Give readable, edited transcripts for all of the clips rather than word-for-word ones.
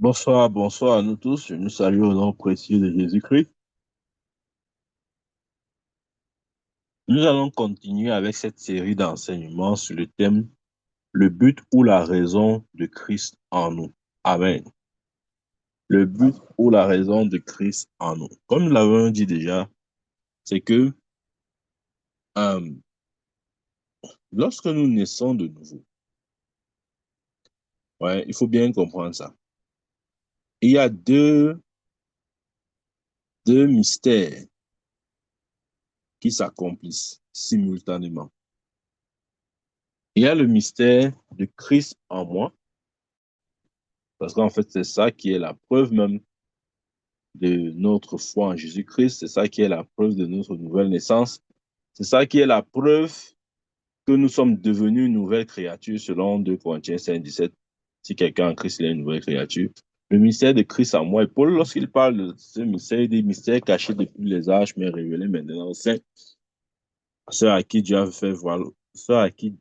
Bonsoir, bonsoir à nous tous. Je nous salue au nom précieux de Jésus-Christ. Nous allons continuer avec cette série d'enseignements sur le thème le but ou la raison de Christ en nous. Amen. Le but ou la raison de Christ en nous. Comme nous l'avons dit déjà, c'est que euh, lorsque nous naissons de nouveau, ouais, il faut bien comprendre ça. Il y a deux mystères qui s'accomplissent simultanément. Il y a le mystère de Christ en moi. Parce qu'en fait, c'est ça qui est la preuve même de notre foi en Jésus-Christ. C'est ça qui est la preuve de notre nouvelle naissance. C'est ça qui est la preuve que nous sommes devenus une nouvelle créature selon 2 Corinthiens 5, 17. Si quelqu'un en Christ il est une nouvelle créature. Le mystère de Christ en moi. Et Paul, lorsqu'il parle de ce mystère, des mystères cachés depuis les âges, mais révélés maintenant aux saints, ceux à qui Dieu a fait voir, ceux à qui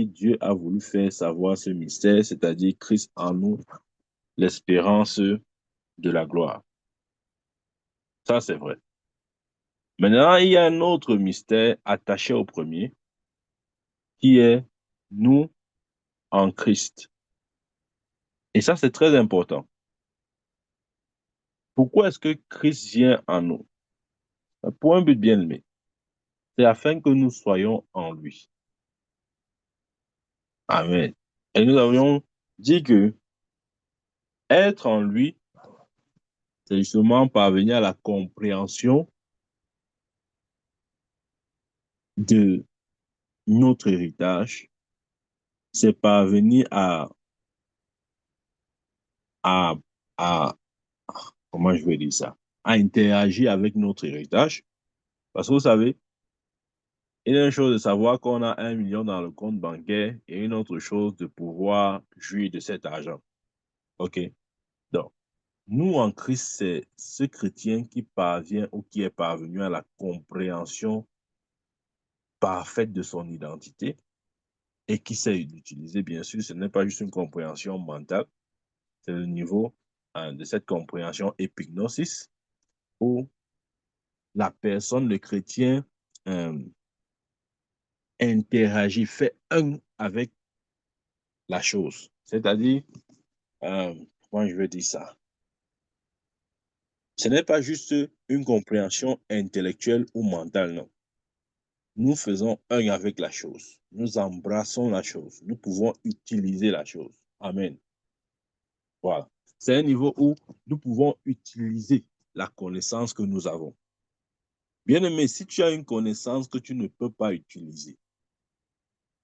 Dieu a voulu faire savoir ce mystère, c'est-à-dire Christ en nous, l'espérance de la gloire. Ça, c'est vrai. Maintenant, il y a un autre mystère attaché au premier, qui est nous en Christ. Et ça, c'est très important. Pourquoi est-ce que Christ vient en nous? Pour un but bien aimé. C'est afin que nous soyons en lui. Amen. Et nous avions dit que être en lui, c'est justement parvenir à la compréhension de notre héritage. C'est parvenir à, à, comment je vais dire ça, à interagir avec notre héritage. Parce que vous savez, il est une chose de savoir qu'on a 1 million dans le compte bancaire et une autre chose de pouvoir jouir de cet argent. OK? Donc, nous en Christ, c'est ce chrétien qui parvient ou qui est parvenu à la compréhension parfaite de son identité et qui sait l'utiliser, bien sûr. Ce n'est pas juste une compréhension mentale, c'est le niveau de cette compréhension épignosis où la personne, le chrétien, euh, interagit, fait un avec la chose. C'est-à-dire, comment je veux dire ça? Ce n'est pas juste une compréhension intellectuelle ou mentale, non. Nous faisons un avec la chose. Nous embrassons la chose. Nous pouvons utiliser la chose. Amen. Voilà. C'est un niveau où nous pouvons utiliser la connaissance que nous avons. Bien-aimé, si tu as une connaissance que tu ne peux pas utiliser,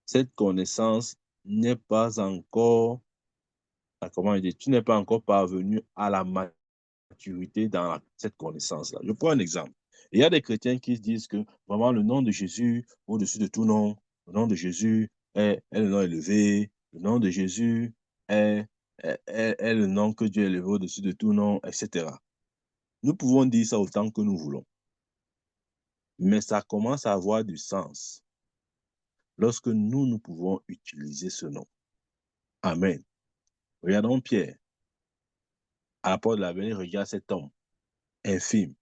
cette connaissance n'est pas encore, comment dire, tu n'es pas encore parvenu à la maturité dans cette connaissance-là. Je prends un exemple. Il y a des chrétiens qui disent que vraiment le nom de Jésus au-dessus de tout nom, le nom de Jésus est le nom élevé, le nom de Jésus est le nom que Dieu a élevé au-dessus de tout nom, etc. Nous pouvons dire ça autant que nous voulons, mais ça commence à avoir du sens lorsque nous pouvons utiliser ce nom. Amen. Regardons Pierre, à la porte de la vallée, regarde cet homme infime.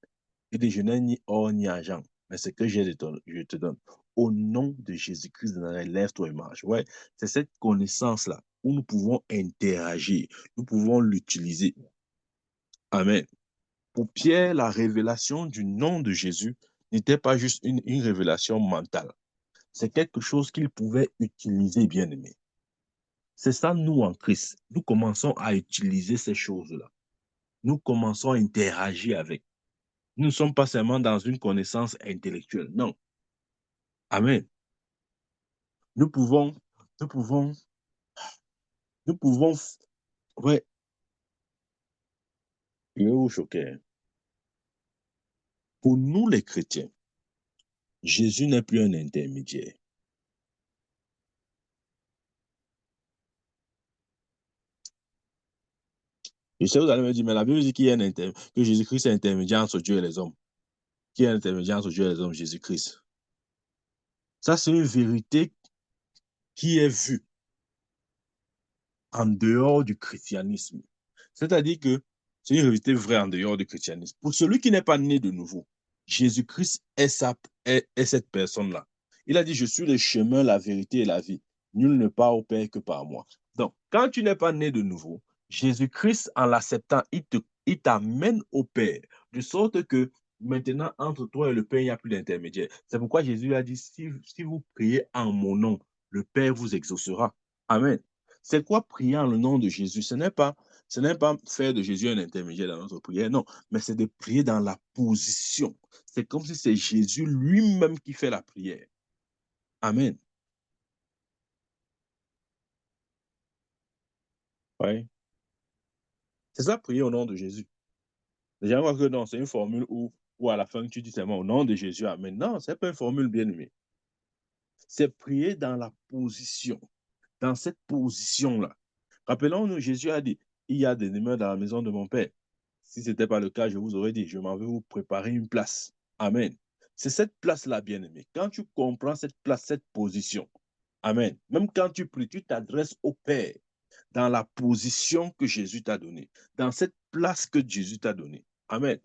Il dit, je n'ai ni or ni argent, mais ce que j'ai, je te donne. Au nom de Jésus-Christ de Nazareth, lève-toi et marche. Ouais, c'est cette connaissance-là où nous pouvons interagir, nous pouvons l'utiliser. Amen. Pour Pierre, la révélation du nom de Jésus n'était pas juste une révélation mentale. C'est quelque chose qu'il pouvait utiliser, bien aimé. C'est ça, nous, en Christ. Nous commençons à utiliser ces choses-là. Nous commençons à interagir avec. Nous ne sommes pas seulement dans une connaissance intellectuelle. Non. Amen. Nous pouvons, nous pouvons, nous pouvons, ouais, je vais vous choquer. Pour nous, les chrétiens, Jésus n'est plus un intermédiaire. Je sais, vous allez me dire, mais la Bible dit qu'il y a que Jésus-Christ est intermédiaire entre Dieu et les hommes. Qui est intermédiaire entre Dieu et les hommes? Jésus-Christ. Ça, c'est une vérité qui est vue. en dehors du christianisme. C'est-à-dire que c'est une réalité vraie en dehors du christianisme. Pour celui qui n'est pas né de nouveau, Jésus-Christ est cette personne-là. Il a dit, je suis le chemin, la vérité et la vie. Nul ne part au Père que par moi. Donc, quand tu n'es pas né de nouveau, Jésus-Christ, en l'acceptant, il t'amène au Père, de sorte que maintenant, entre toi et le Père, il n'y a plus d'intermédiaire. C'est pourquoi Jésus a dit, si vous priez en mon nom, le Père vous exaucera. Amen. C'est quoi prier en le nom de Jésus? Ce n'est pas faire de Jésus un intermédiaire dans notre prière, non, mais c'est de prier dans la position. C'est comme si c'est Jésus lui-même qui fait la prière. Amen. Ouais. C'est ça, prier au nom de Jésus. Les gens voient que non, c'est une formule où à la fin tu dis seulement au nom de Jésus, Amen. Non, ce n'est pas une formule bien aimée. C'est prier dans la position, dans cette position-là. Rappelons-nous, Jésus a dit, il y a des demeures dans la maison de mon Père. Si ce n'était pas le cas, je vous aurais dit, je m'en vais vous préparer une place. Amen. C'est cette place-là, bien-aimé. Quand tu comprends cette place, cette position, Amen. Même quand tu pries, tu t'adresses au Père dans la position que Jésus t'a donnée, dans cette place que Jésus t'a donnée. Amen.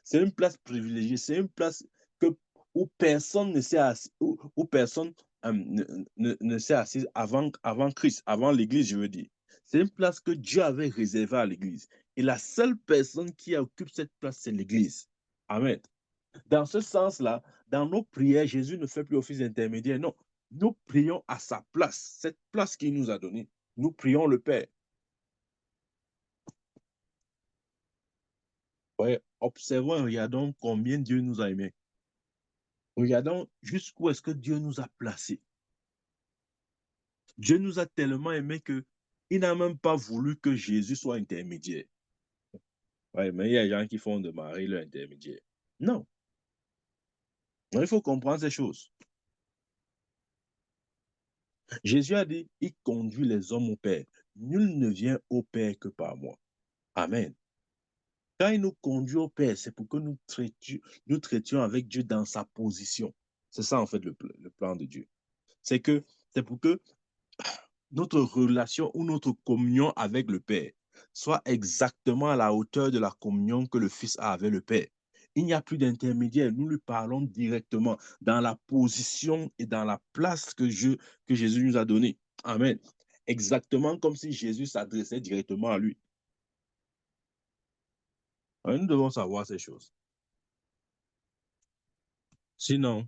C'est une place privilégiée, c'est une place que, où personne ne s'est assis, où personne ne s'est assis avant Christ, avant l'Église, je veux dire. C'est une place que Dieu avait réservée à l'Église. Et la seule personne qui occupe cette place, c'est l'Église. Amen. Dans ce sens-là, dans nos prières, Jésus ne fait plus office d'intermédiaire. Non, nous prions à sa place, cette place qu'il nous a donnée. Nous prions le Père. Ouais, observons et regardons combien Dieu nous a aimés. Regardons jusqu'où est-ce que Dieu nous a placés. Dieu nous a tellement aimés que il n'a même pas voulu que Jésus soit intermédiaire. Ouais, mais il y a des gens qui font de Marie leur intermédiaire. Non, il faut comprendre ces choses. Jésus a dit, il conduit les hommes au Père. Nul ne vient au Père que par moi. Amen. Quand il nous conduit au Père, c'est pour que nous traitions avec Dieu dans sa position. C'est ça, en fait, le plan de Dieu. C'est pour que notre relation ou notre communion avec le Père soit exactement à la hauteur de la communion que le Fils a avec le Père. Il n'y a plus d'intermédiaire. Nous lui parlons directement dans la position et dans la place que Jésus nous a donnée. Amen. Exactement comme si Jésus s'adressait directement à lui. Nous devons savoir ces choses. Sinon,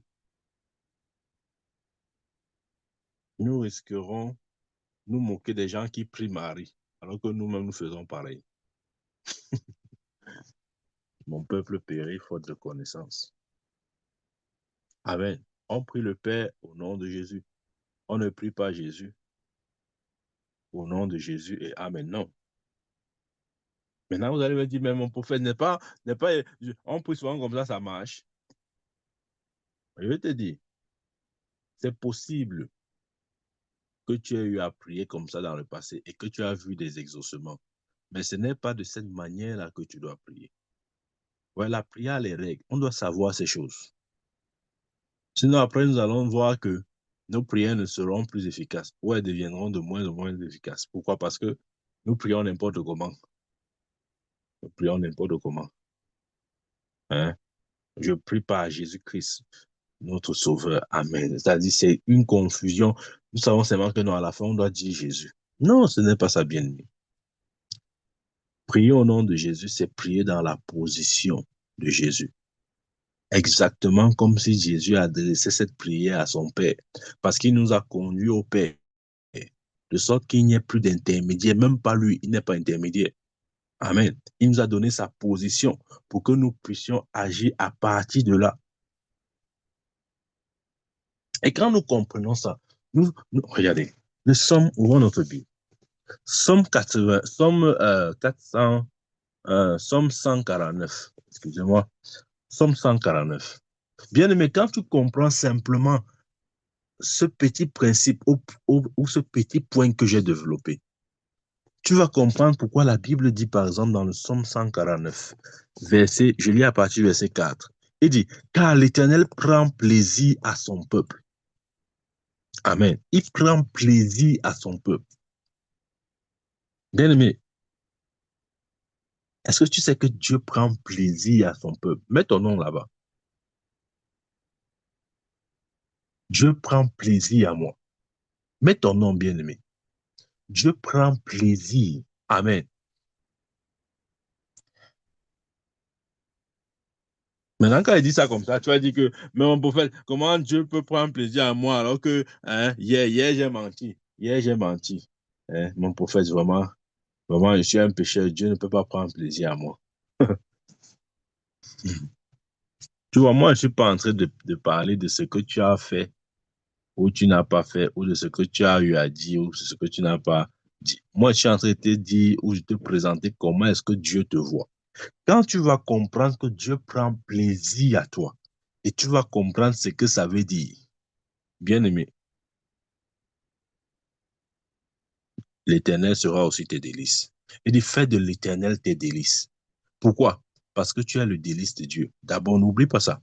nous risquerons nous moquer des gens qui prient Marie, alors que nous-mêmes nous faisons pareil. Mon peuple périt faute de connaissance. Amen. On prie le Père au nom de Jésus. On ne prie pas Jésus au nom de Jésus et Amen. Non. Maintenant, vous allez me dire, mais mon prophète n'est pas, on prie souvent comme ça marche. Je vais te dire, c'est possible que tu aies eu à prier comme ça dans le passé et que tu as vu des exaucements. Mais ce n'est pas de cette manière-là que tu dois prier. Ouais, la prière a les règles. On doit savoir ces choses. Sinon, après, nous allons voir que nos prières ne seront plus efficaces ou elles deviendront de moins en moins efficaces. Pourquoi? Parce que nous prions n'importe comment. Nous prions n'importe comment. Hein? Je prie pas à Jésus-Christ, notre Sauveur. Amen. C'est-à-dire, c'est une confusion. Nous savons seulement que non, à la fin, on doit dire Jésus. Non, ce n'est pas ça, bien-aimé. Prier au nom de Jésus, c'est prier dans la position de Jésus. Exactement comme si Jésus adressait cette prière à son Père. Parce qu'il nous a conduits au Père. De sorte qu'il n'y ait plus d'intermédiaire. Même pas lui, il n'est pas intermédiaire. Amen. Il nous a donné sa position pour que nous puissions agir à partir de là. Et quand nous comprenons ça, regardez, nous sommes, ouvrons notre Bible. Somme 80, Somme 400, Somme 149, excusez-moi, Somme 149. Bien aimé, quand tu comprends simplement ce petit principe ou ce petit point que j'ai développé, tu vas comprendre pourquoi la Bible dit, par exemple, dans le Somme 149, verset, je lis à partir du verset 4, il dit, car l'Éternel prend plaisir à son peuple. Amen. Il prend plaisir à son peuple. Bien-aimé, est-ce que tu sais que Dieu prend plaisir à son peuple? Mets ton nom là-bas. Dieu prend plaisir à moi. Mets ton nom, bien-aimé. Dieu prend plaisir. Amen. Maintenant, quand il dit ça comme ça, tu vas dire que, mais mon prophète, comment Dieu peut prendre plaisir à moi alors que, hein, hier j'ai menti. Hier, j'ai menti. Hein, mon prophète, vraiment, vraiment, je suis un pécheur. Dieu ne peut pas prendre plaisir à moi. Tu vois, moi, je ne suis pas en train de parler de ce que tu as fait ou tu n'as pas fait, ou de ce que tu as eu à dire, ou de ce que tu n'as pas dit. Moi, je suis en train de te dire ou de te présenter comment est-ce que Dieu te voit. Quand tu vas comprendre que Dieu prend plaisir à toi, et tu vas comprendre ce que ça veut dire, bien-aimé, l'Éternel sera aussi tes délices. Il dit, fais de l'Éternel tes délices. Pourquoi? Parce que tu es le délice de Dieu. D'abord, n'oublie pas ça.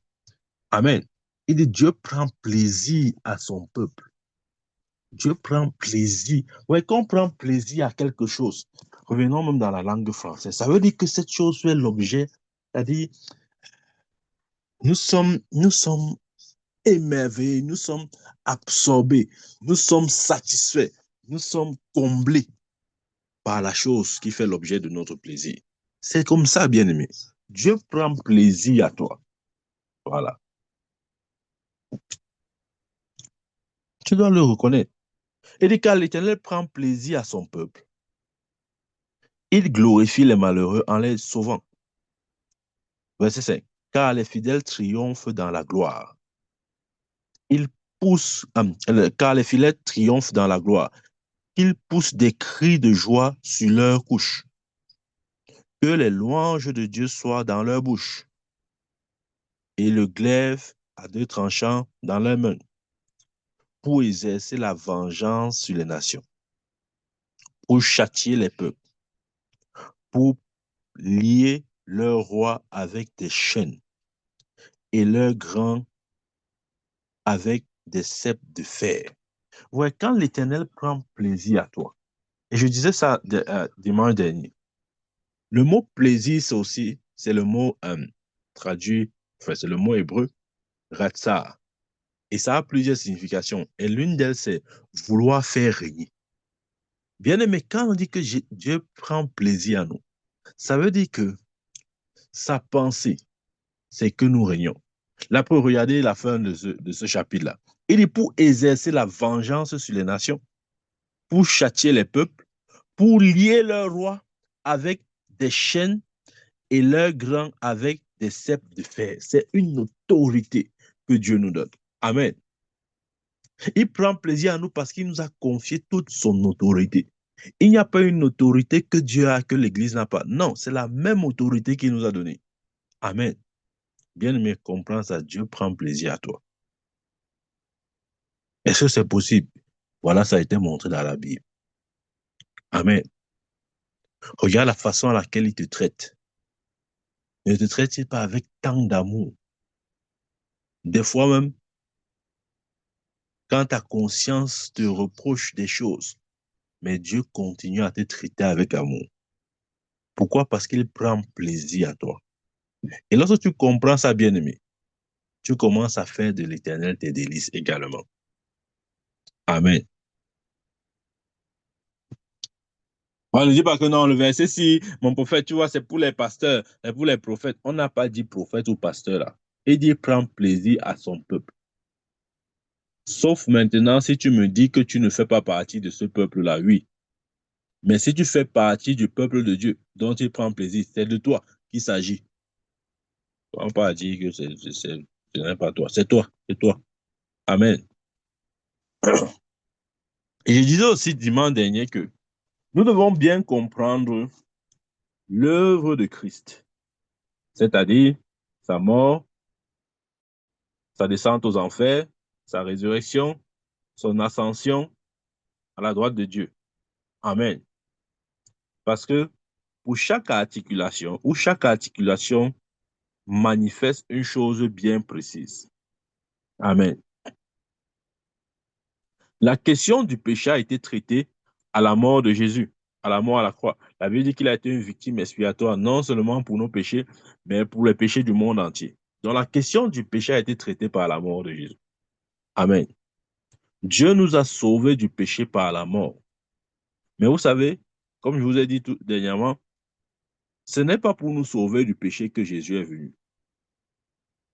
Amen. Il dit, Dieu prend plaisir à son peuple. Dieu prend plaisir. Ouais, quand on prend plaisir à quelque chose, revenons même dans la langue française, ça veut dire que cette chose fait l'objet, c'est-à-dire, nous sommes émerveillés, nous sommes absorbés, nous sommes satisfaits, nous sommes comblés par la chose qui fait l'objet de notre plaisir. C'est comme ça, bien-aimé. Dieu prend plaisir à toi. Voilà. Tu dois le reconnaître. Et dit, car l'Éternel prend plaisir à son peuple. Il glorifie les malheureux en les sauvant. Verset 5. Car les fidèles triomphent dans la gloire. Il pousse, car les fidèles triomphent dans la gloire. Ils poussent des cris de joie sur leur couche. Que les louanges de Dieu soient dans leur bouche et le glaive à deux tranchants dans leurs mains pour exercer la vengeance sur les nations, pour châtier les peuples, pour lier leurs rois avec des chaînes et leurs grands avec des ceps de fer. Ouais, quand l'Éternel prend plaisir à toi, et je disais ça dimanche dernier, le mot plaisir, c'est le mot traduit, enfin, c'est le mot hébreu, ratsar. Et ça a plusieurs significations. Et l'une d'elles, c'est vouloir faire régner. Bien aimé, quand on dit que Dieu prend plaisir à nous, ça veut dire que sa pensée, c'est que nous régnons. Là, pour regarder la fin de ce chapitre-là, il dit pour exercer la vengeance sur les nations, pour châtier les peuples, pour lier leurs rois avec des chaînes et leurs grands avec des ceps de fer. C'est une autorité que Dieu nous donne. Amen. Il prend plaisir à nous parce qu'il nous a confié toute son autorité. Il n'y a pas une autorité que Dieu a, que l'Église n'a pas. Non, c'est la même autorité qu'il nous a donnée. Amen. Bien-aimé, comprends ça. Dieu prend plaisir à toi. Est-ce que c'est possible? Voilà, ça a été montré dans la Bible. Amen. Regarde la façon à laquelle il te traite. Ne te traite-t-il pas avec tant d'amour? Des fois même, quand ta conscience te reproche des choses, mais Dieu continue à te traiter avec amour. Pourquoi? Parce qu'il prend plaisir à toi. Et lorsque tu comprends ça, bien-aimé, tu commences à faire de l'Éternel tes délices également. Amen. On ne dit pas que non, le verset, si mon prophète, tu vois, c'est pour les pasteurs, c'est pour les prophètes. On n'a pas dit prophète ou pasteur là. Il dit prend plaisir à son peuple. Sauf maintenant, si tu me dis que tu ne fais pas partie de ce peuple-là, oui. Mais si tu fais partie du peuple de Dieu dont il prend plaisir, c'est de toi qu'il s'agit. On ne va pas dire que ce n'est pas toi. C'est toi. C'est toi. Amen. Et je disais aussi dimanche dernier que nous devons bien comprendre l'œuvre de Christ, c'est-à-dire sa mort, sa descente aux enfers, sa résurrection, son ascension à la droite de Dieu. Amen. Parce que pour chaque articulation, ou chaque articulation manifeste une chose bien précise. Amen. La question du péché a été traitée à la mort de Jésus, à la mort à la croix. La Bible dit qu'il a été une victime expiatoire, non seulement pour nos péchés, mais pour les péchés du monde entier. Donc la question du péché a été traitée par la mort de Jésus. Amen. Dieu nous a sauvés du péché par la mort. Mais vous savez, comme je vous ai dit tout dernièrement, ce n'est pas pour nous sauver du péché que Jésus est venu.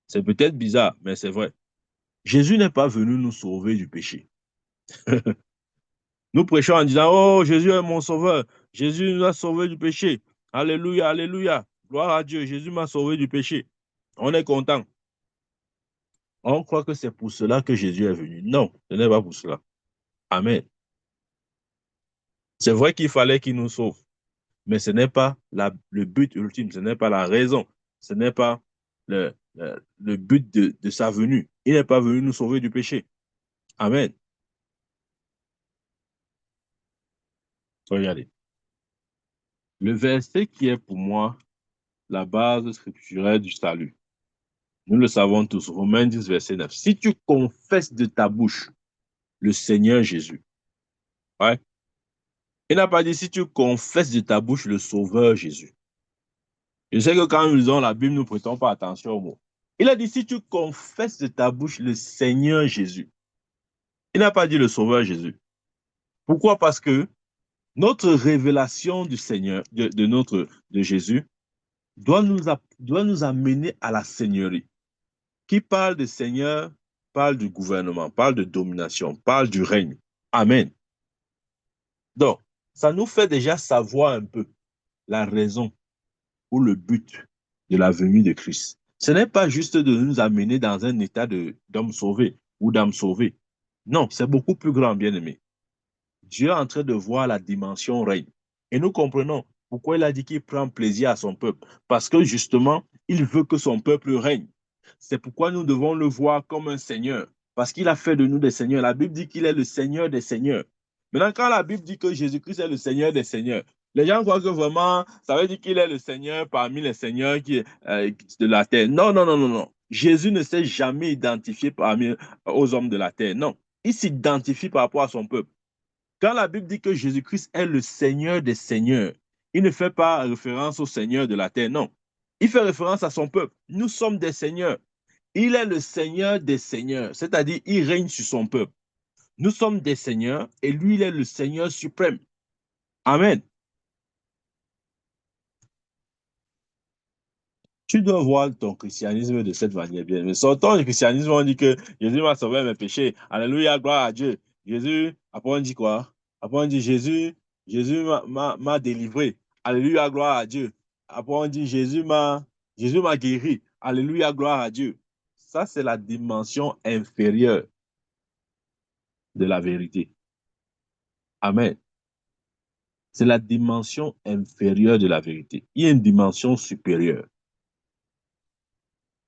C'est peut-être bizarre, mais c'est vrai. Jésus n'est pas venu nous sauver du péché. Nous prêchons en disant, oh, Jésus est mon sauveur. Jésus nous a sauvés du péché. Alléluia, alléluia. Gloire à Dieu, Jésus m'a sauvé du péché. On est content. On croit que c'est pour cela que Jésus est venu. Non, ce n'est pas pour cela. Amen. C'est vrai qu'il fallait qu'il nous sauve, mais ce n'est pas le but ultime, ce n'est pas la raison, ce n'est pas le but de sa venue. Il n'est pas venu nous sauver du péché. Amen. Regardez. Le verset qui est pour moi la base scripturelle du salut. Nous le savons tous, Romains 10, verset 9. Si tu confesses de ta bouche le Seigneur Jésus, ouais, il n'a pas dit si tu confesses de ta bouche le Sauveur Jésus. Je sais que quand nous lisons la Bible, nous ne prêtons pas attention aux mots. Il a dit si tu confesses de ta bouche le Seigneur Jésus. Il n'a pas dit le Sauveur Jésus. Pourquoi? Parce que notre révélation du Seigneur, de Jésus, doit nous amener à la Seigneurie. Qui parle de Seigneur, parle du gouvernement, parle de domination, parle du règne. Amen. Donc, ça nous fait déjà savoir un peu la raison ou le but de la venue de Christ. Ce n'est pas juste de nous amener dans un état d'homme sauvé ou d'âme sauvée. Non, c'est beaucoup plus grand, bien aimé. Dieu est en train de voir la dimension règne. Et nous comprenons pourquoi il a dit qu'il prend plaisir à son peuple. Parce que justement, il veut que son peuple règne. C'est pourquoi nous devons le voir comme un Seigneur. Parce qu'il a fait de nous des seigneurs. La Bible dit qu'il est le Seigneur des seigneurs. Maintenant, quand la Bible dit que Jésus-Christ est le Seigneur des seigneurs, les gens croient que vraiment, ça veut dire qu'il est le Seigneur parmi les seigneurs de la terre. Non, non, non, non, non. Jésus ne s'est jamais identifié aux hommes de la terre. Non. Il s'identifie par rapport à son peuple. Quand la Bible dit que Jésus-Christ est le Seigneur des seigneurs, il ne fait pas référence au Seigneur de la terre, non. Il fait référence à son peuple. Nous sommes des seigneurs. Il est le Seigneur des seigneurs, c'est-à-dire il règne sur son peuple. Nous sommes des seigneurs et lui, il est le Seigneur suprême. Amen. Tu dois voir ton christianisme de cette manière bien. Mais sortons du christianisme, on dit que Jésus m'a sauvé mes péchés. Alléluia, gloire à Dieu. Jésus, après on dit quoi? Après on dit Jésus m'a délivré. Alléluia, gloire à Dieu. Après on dit Jésus m'a guéri. Alléluia, gloire à Dieu. Ça, c'est la dimension inférieure de la vérité. Amen. C'est la dimension inférieure de la vérité. Il y a une dimension supérieure.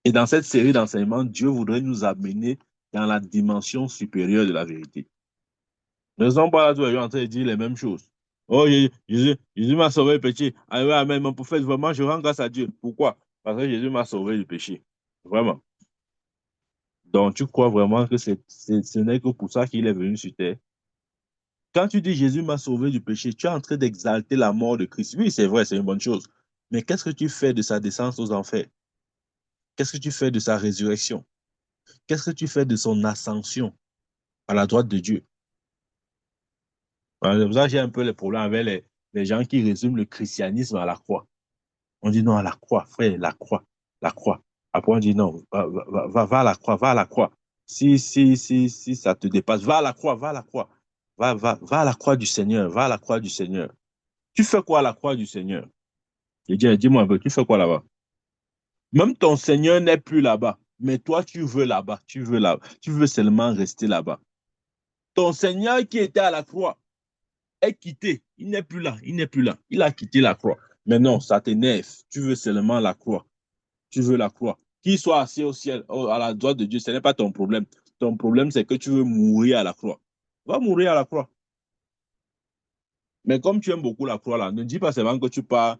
Et dans cette série d'enseignements, Dieu voudrait nous amener dans la dimension supérieure de la vérité. Ne sommes pas là tous les jours en train de dire les mêmes choses. Oh, Jésus m'a sauvé du péché. Amen, mon prophète, vraiment, je rends grâce à Dieu. Pourquoi? Parce que Jésus m'a sauvé du péché. Vraiment. Donc, tu crois vraiment que ce n'est que pour ça qu'il est venu sur terre? Quand tu dis Jésus m'a sauvé du péché, tu es en train d'exalter la mort de Christ. Oui, c'est vrai, c'est une bonne chose. Mais qu'est-ce que tu fais de sa descente aux enfers? Qu'est-ce que tu fais de sa résurrection? Qu'est-ce que tu fais de son ascension à la droite de Dieu? C'est pour ça que j'ai un peu les problèmes avec les gens qui résument le christianisme à la croix. On dit non, à la croix, frère, la croix, la croix. Après, on dit non, va à la croix, va à la croix. Si ça te dépasse, va à la croix, va à la croix. Va à la croix du Seigneur, va à la croix du Seigneur. Tu fais quoi à la croix du Seigneur? Dis-moi un peu, tu fais quoi là-bas? Même ton Seigneur n'est plus là-bas, mais toi, tu veux là-bas, tu veux seulement rester là-bas. Ton Seigneur qui était à la croix est quitté. Il n'est plus là. Il n'est plus là. Il a quitté la croix. Mais non, ça t'énerve. Tu veux seulement la croix. Tu veux la croix. Qu'il soit assis au ciel, à la droite de Dieu, ce n'est pas ton problème. Ton problème, c'est que tu veux mourir à la croix. Va mourir à la croix. Mais comme tu aimes beaucoup la croix, là, ne dis pas seulement que tu pars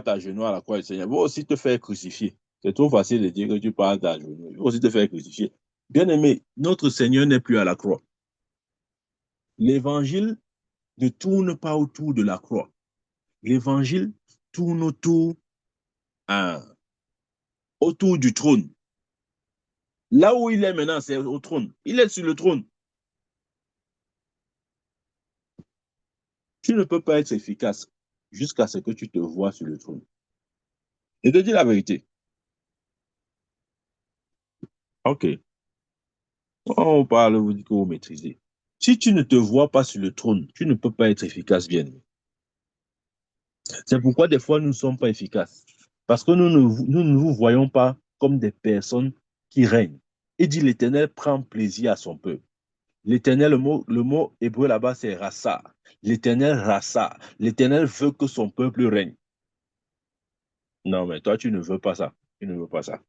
à genoux à la croix du Seigneur. Il va aussi te faire crucifier. C'est trop facile de dire que tu pars à genoux. Il va aussi te faire crucifier. Bien aimé, notre Seigneur n'est plus à la croix. L'évangile ne tourne pas autour de la croix. L'évangile tourne autour du trône. Là où il est maintenant, c'est au trône. Il est sur le trône. Tu ne peux pas être efficace jusqu'à ce que tu te vois sur le trône. Et te dis la vérité. OK. On parle, vous dites que vous maîtrisez. Si tu ne te vois pas sur le trône, tu ne peux pas être efficace, bien. C'est pourquoi des fois nous ne sommes pas efficaces. Parce que nous ne vous voyons pas comme des personnes qui règnent. Il dit l'Éternel prend plaisir à son peuple. L'Éternel, le mot hébreu là-bas, c'est rassa. L'Éternel rassa. L'Éternel veut que son peuple règne. Non, mais toi, tu ne veux pas ça. Tu ne veux pas ça.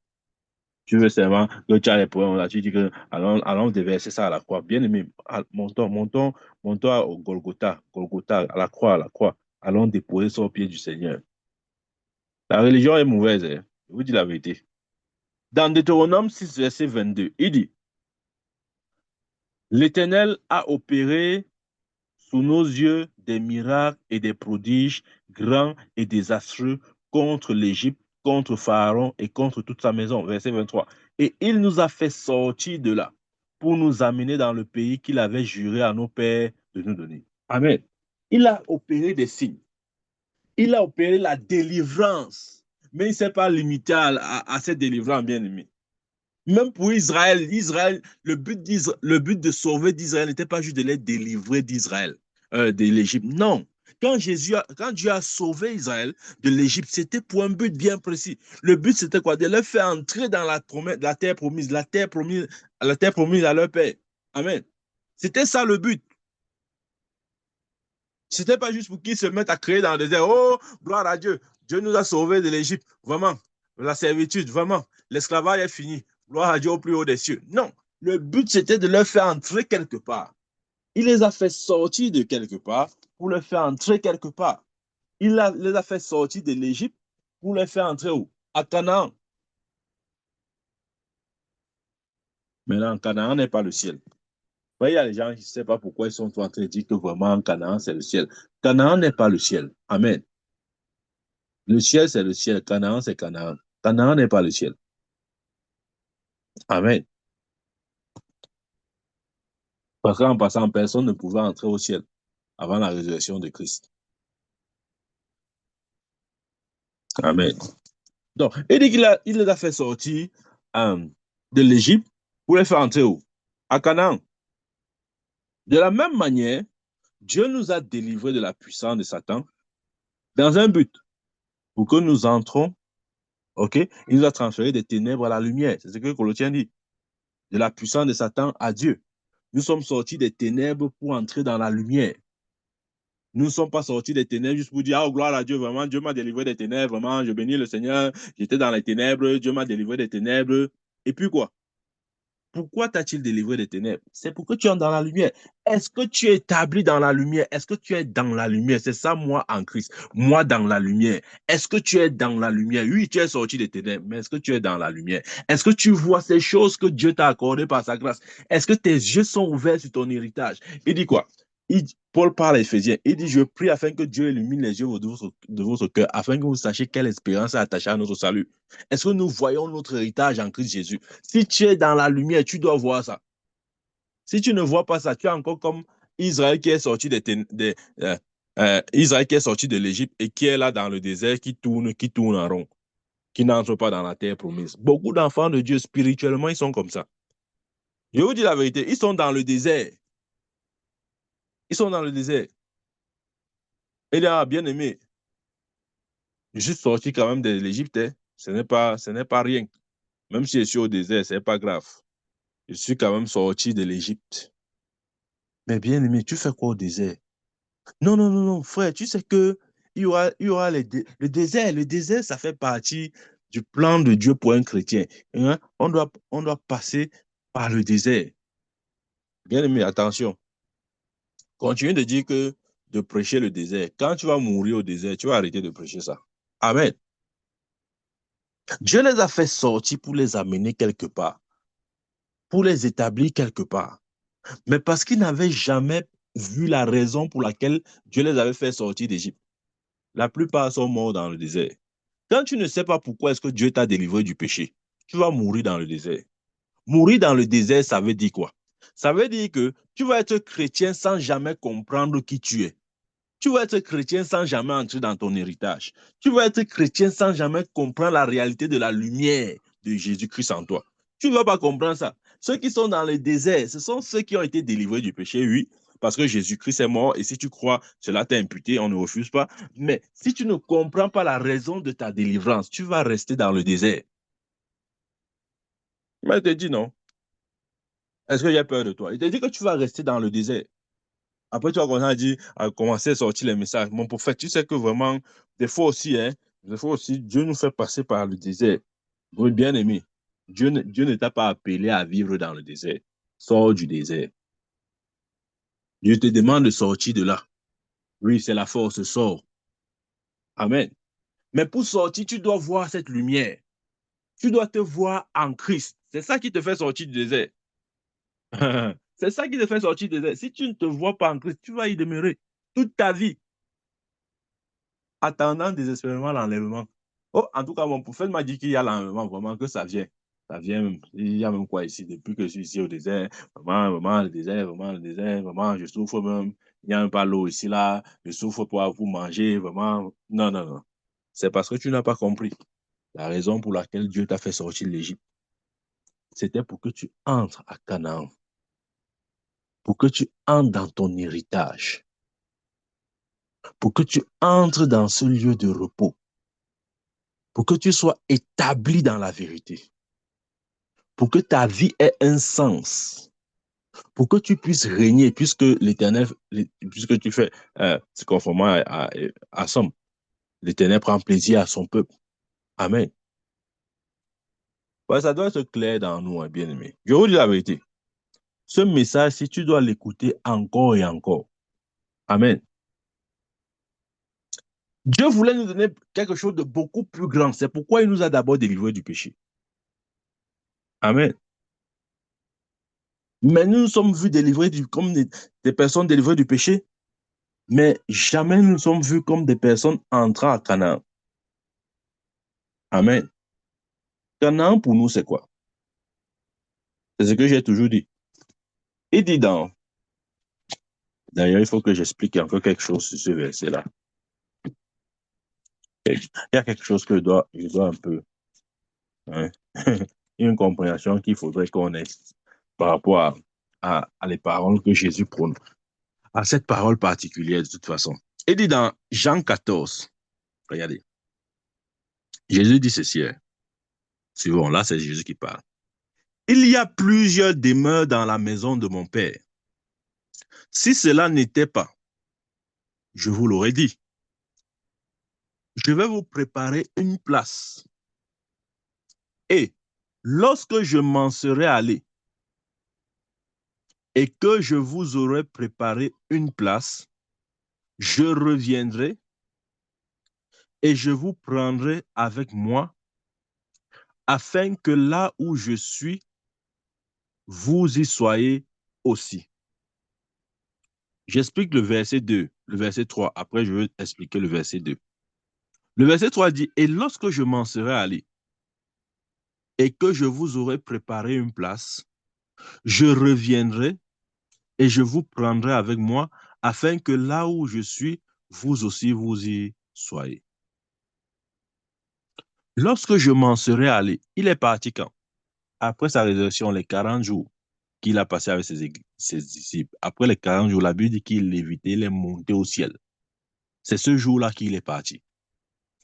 Tu veux seulement que tu as les points là, tu dis que allons déverser ça à la croix. Bien aimé, montons au Golgotha, Golgotha, à la croix, à la croix. Allons déposer ça au pied du Seigneur. La religion est mauvaise, hein. Je vous dis la vérité. Dans Deutéronome 6, verset 22, il dit, l'Éternel a opéré sous nos yeux des miracles et des prodiges grands et désastreux contre l'Égypte, contre Pharaon et contre toute sa maison. Verset 23. Et il nous a fait sortir de là pour nous amener dans le pays qu'il avait juré à nos pères de nous donner. Amen. Il a opéré des signes. Il a opéré la délivrance. Mais il ne s'est pas limité à cette délivrance, bien aimé. Même pour Israël, le but de sauver d'Israël n'était pas juste de les délivrer d'Israël, de l'Égypte. Non. Quand Dieu a sauvé Israël de l'Égypte, c'était pour un but bien précis. Le but, c'était quoi? De les faire entrer dans la terre promise, la terre promise à leur père. Amen. C'était ça le but. C'était pas juste pour qu'ils se mettent à créer dans le désert. Oh, gloire à Dieu. Dieu nous a sauvés de l'Égypte. Vraiment. La servitude, vraiment. L'esclavage est fini. Gloire à Dieu au plus haut des cieux. Non. Le but, c'était de leur faire entrer quelque part. Il les a fait sortir de quelque part pour les faire entrer quelque part. Les a fait sortir de l'Égypte pour les faire entrer où? À Canaan. Maintenant, Canaan n'est pas le ciel. Il y a des gens qui ne savent pas pourquoi ils sont en train de dire que vraiment Canaan, c'est le ciel. Canaan n'est pas le ciel. Amen. Le ciel, c'est le ciel. Canaan, c'est Canaan. Canaan n'est pas le ciel. Amen. Parce qu'en passant, personne ne pouvait entrer au ciel avant la résurrection de Christ. Amen. Donc, il dit il les a fait sortir de l'Égypte pour les faire entrer où? À Canaan. De la même manière, Dieu nous a délivrés de la puissance de Satan dans un but pour que nous entrons. OK? Il nous a transféré des ténèbres à la lumière. C'est ce que Colossiens dit. De la puissance de Satan à Dieu. Nous sommes sortis des ténèbres pour entrer dans la lumière. Nous ne sommes pas sortis des ténèbres juste pour dire, oh, gloire à Dieu, vraiment, Dieu m'a délivré des ténèbres, vraiment, je bénis le Seigneur, j'étais dans les ténèbres, Dieu m'a délivré des ténèbres. Et puis quoi? Pourquoi t'as-t-il délivré des ténèbres? C'est pour que tu entres dans la lumière. Est-ce que tu es établi dans la lumière? Est-ce que tu es dans la lumière? C'est ça, moi, en Christ. Moi, dans la lumière. Est-ce que tu es dans la lumière? Oui, tu es sorti des ténèbres, mais est-ce que tu es dans la lumière? Est-ce que tu vois ces choses que Dieu t'a accordées par sa grâce? Est-ce que tes yeux sont ouverts sur ton héritage? Il dit quoi? Paul parle à Éphésiens. Il dit, je prie afin que Dieu illumine les yeux de votre cœur, afin que vous sachiez quelle espérance est attachée à notre salut. Est-ce que nous voyons notre héritage en Christ Jésus? Si tu es dans la lumière, tu dois voir ça. Si tu ne vois pas ça, tu es encore comme Israël qui est sorti Israël qui est sorti de l'Égypte et qui est là dans le désert, qui tourne en rond, qui n'entre pas dans la terre promise. Beaucoup d'enfants de Dieu, spirituellement, ils sont comme ça. Je vous dis la vérité, ils sont dans le désert. Ils sont dans le désert. Et là, bien aimé, je suis sorti quand même de l'Égypte. Hein. Ce n'est pas rien. Même si je suis au désert, ce n'est pas grave. Je suis quand même sorti de l'Égypte. Mais bien aimé, tu fais quoi au désert? Non, non, non, non, frère, tu sais que il y aura le désert. Le désert, ça fait partie du plan de Dieu pour un chrétien. Hein? On doit passer par le désert. Bien aimé, attention. Continue de dire que de prêcher le désert. Quand tu vas mourir au désert, tu vas arrêter de prêcher ça. Amen. Dieu les a fait sortir pour les amener quelque part, pour les établir quelque part. Mais parce qu'ils n'avaient jamais vu la raison pour laquelle Dieu les avait fait sortir d'Égypte. La plupart sont morts dans le désert. Quand tu ne sais pas pourquoi est-ce que Dieu t'a délivré du péché, tu vas mourir dans le désert. Mourir dans le désert, ça veut dire quoi? Ça veut dire que tu vas être chrétien sans jamais comprendre qui tu es. Tu vas être chrétien sans jamais entrer dans ton héritage. Tu vas être chrétien sans jamais comprendre la réalité de la lumière de Jésus-Christ en toi. Tu ne vas pas comprendre ça. Ceux qui sont dans le désert, ce sont ceux qui ont été délivrés du péché, oui, parce que Jésus-Christ est mort et si tu crois, cela t'est imputé, on ne refuse pas. Mais si tu ne comprends pas la raison de ta délivrance, tu vas rester dans le désert. Mais il te dit non. Est-ce qu'il y a peur de toi? Il te dit que tu vas rester dans le désert. Après, tu vas commencer à sortir les messages. Mon prophète, tu sais que vraiment, des fois aussi, Dieu nous fait passer par le désert. Oui, bien aimé, Dieu ne t'a pas appelé à vivre dans le désert. Sors du désert. Dieu te demande de sortir de là. Oui, c'est la force, sors. Amen. Mais pour sortir, tu dois voir cette lumière. Tu dois te voir en Christ. C'est ça qui te fait sortir du désert. C'est ça qui te fait sortir du désert. Si tu ne te vois pas en Christ, tu vas y demeurer toute ta vie, attendant désespérément l'enlèvement. Oh, en tout cas, mon prophète m'a dit qu'il y a l'enlèvement, vraiment, que ça vient. Ça vient, il y a même quoi ici, depuis que je suis ici au désert, vraiment, le désert, vraiment, le désert, vraiment, je souffre même. Il n'y a même pas l'eau ici, là, je souffre pour manger, vraiment. Non, non, non. C'est parce que tu n'as pas compris. La raison pour laquelle Dieu t'a fait sortir de l'Égypte, c'était pour que tu entres à Canaan, pour que tu entres dans ton héritage, pour que tu entres dans ce lieu de repos, pour que tu sois établi dans la vérité, pour que ta vie ait un sens, pour que tu puisses régner, puisque l'Éternel, puisque tu fais, c'est conformément à Somme, l'Éternel prend plaisir à son peuple. Amen. Ouais, ça doit être clair dans nous, hein, bien-aimés. Je vous dis la vérité. Ce message, si tu dois l'écouter encore et encore. Amen. Dieu voulait nous donner quelque chose de beaucoup plus grand. C'est pourquoi il nous a d'abord délivrés du péché. Amen. Mais nous nous sommes vus délivrés comme des personnes délivrées du péché, mais jamais nous sommes vus comme des personnes entrant à Canaan. Amen. Canaan, pour nous, c'est quoi? C'est ce que j'ai toujours dit. Il dit d'ailleurs, il faut que j'explique encore quelque chose sur ce verset-là. Il y a quelque chose que je dois un peu, hein, une compréhension qu'il faudrait qu'on ait par rapport à les paroles que Jésus prône, à cette parole particulière de toute façon. Il dit dans Jean 14, regardez, Jésus dit ceci, hein, suivons, là c'est Jésus qui parle. Il y a plusieurs demeures dans la maison de mon Père. Si cela n'était pas, je vous l'aurais dit. Je vais vous préparer une place. Et lorsque je m'en serai allé et que je vous aurai préparé une place, je reviendrai et je vous prendrai avec moi afin que là où je suis, vous y soyez aussi. J'explique le verset 2, le verset 3. Après, je vais expliquer le verset 2. Le verset 3 dit, et lorsque je m'en serai allé et que je vous aurai préparé une place, je reviendrai et je vous prendrai avec moi afin que là où je suis, vous aussi vous y soyez. Lorsque je m'en serai allé, il est parti quand? Après sa résurrection, les 40 jours qu'il a passé avec ses disciples. Après les 40 jours, la Bible dit qu'il lévitait, il est monté au ciel. C'est ce jour-là qu'il est parti.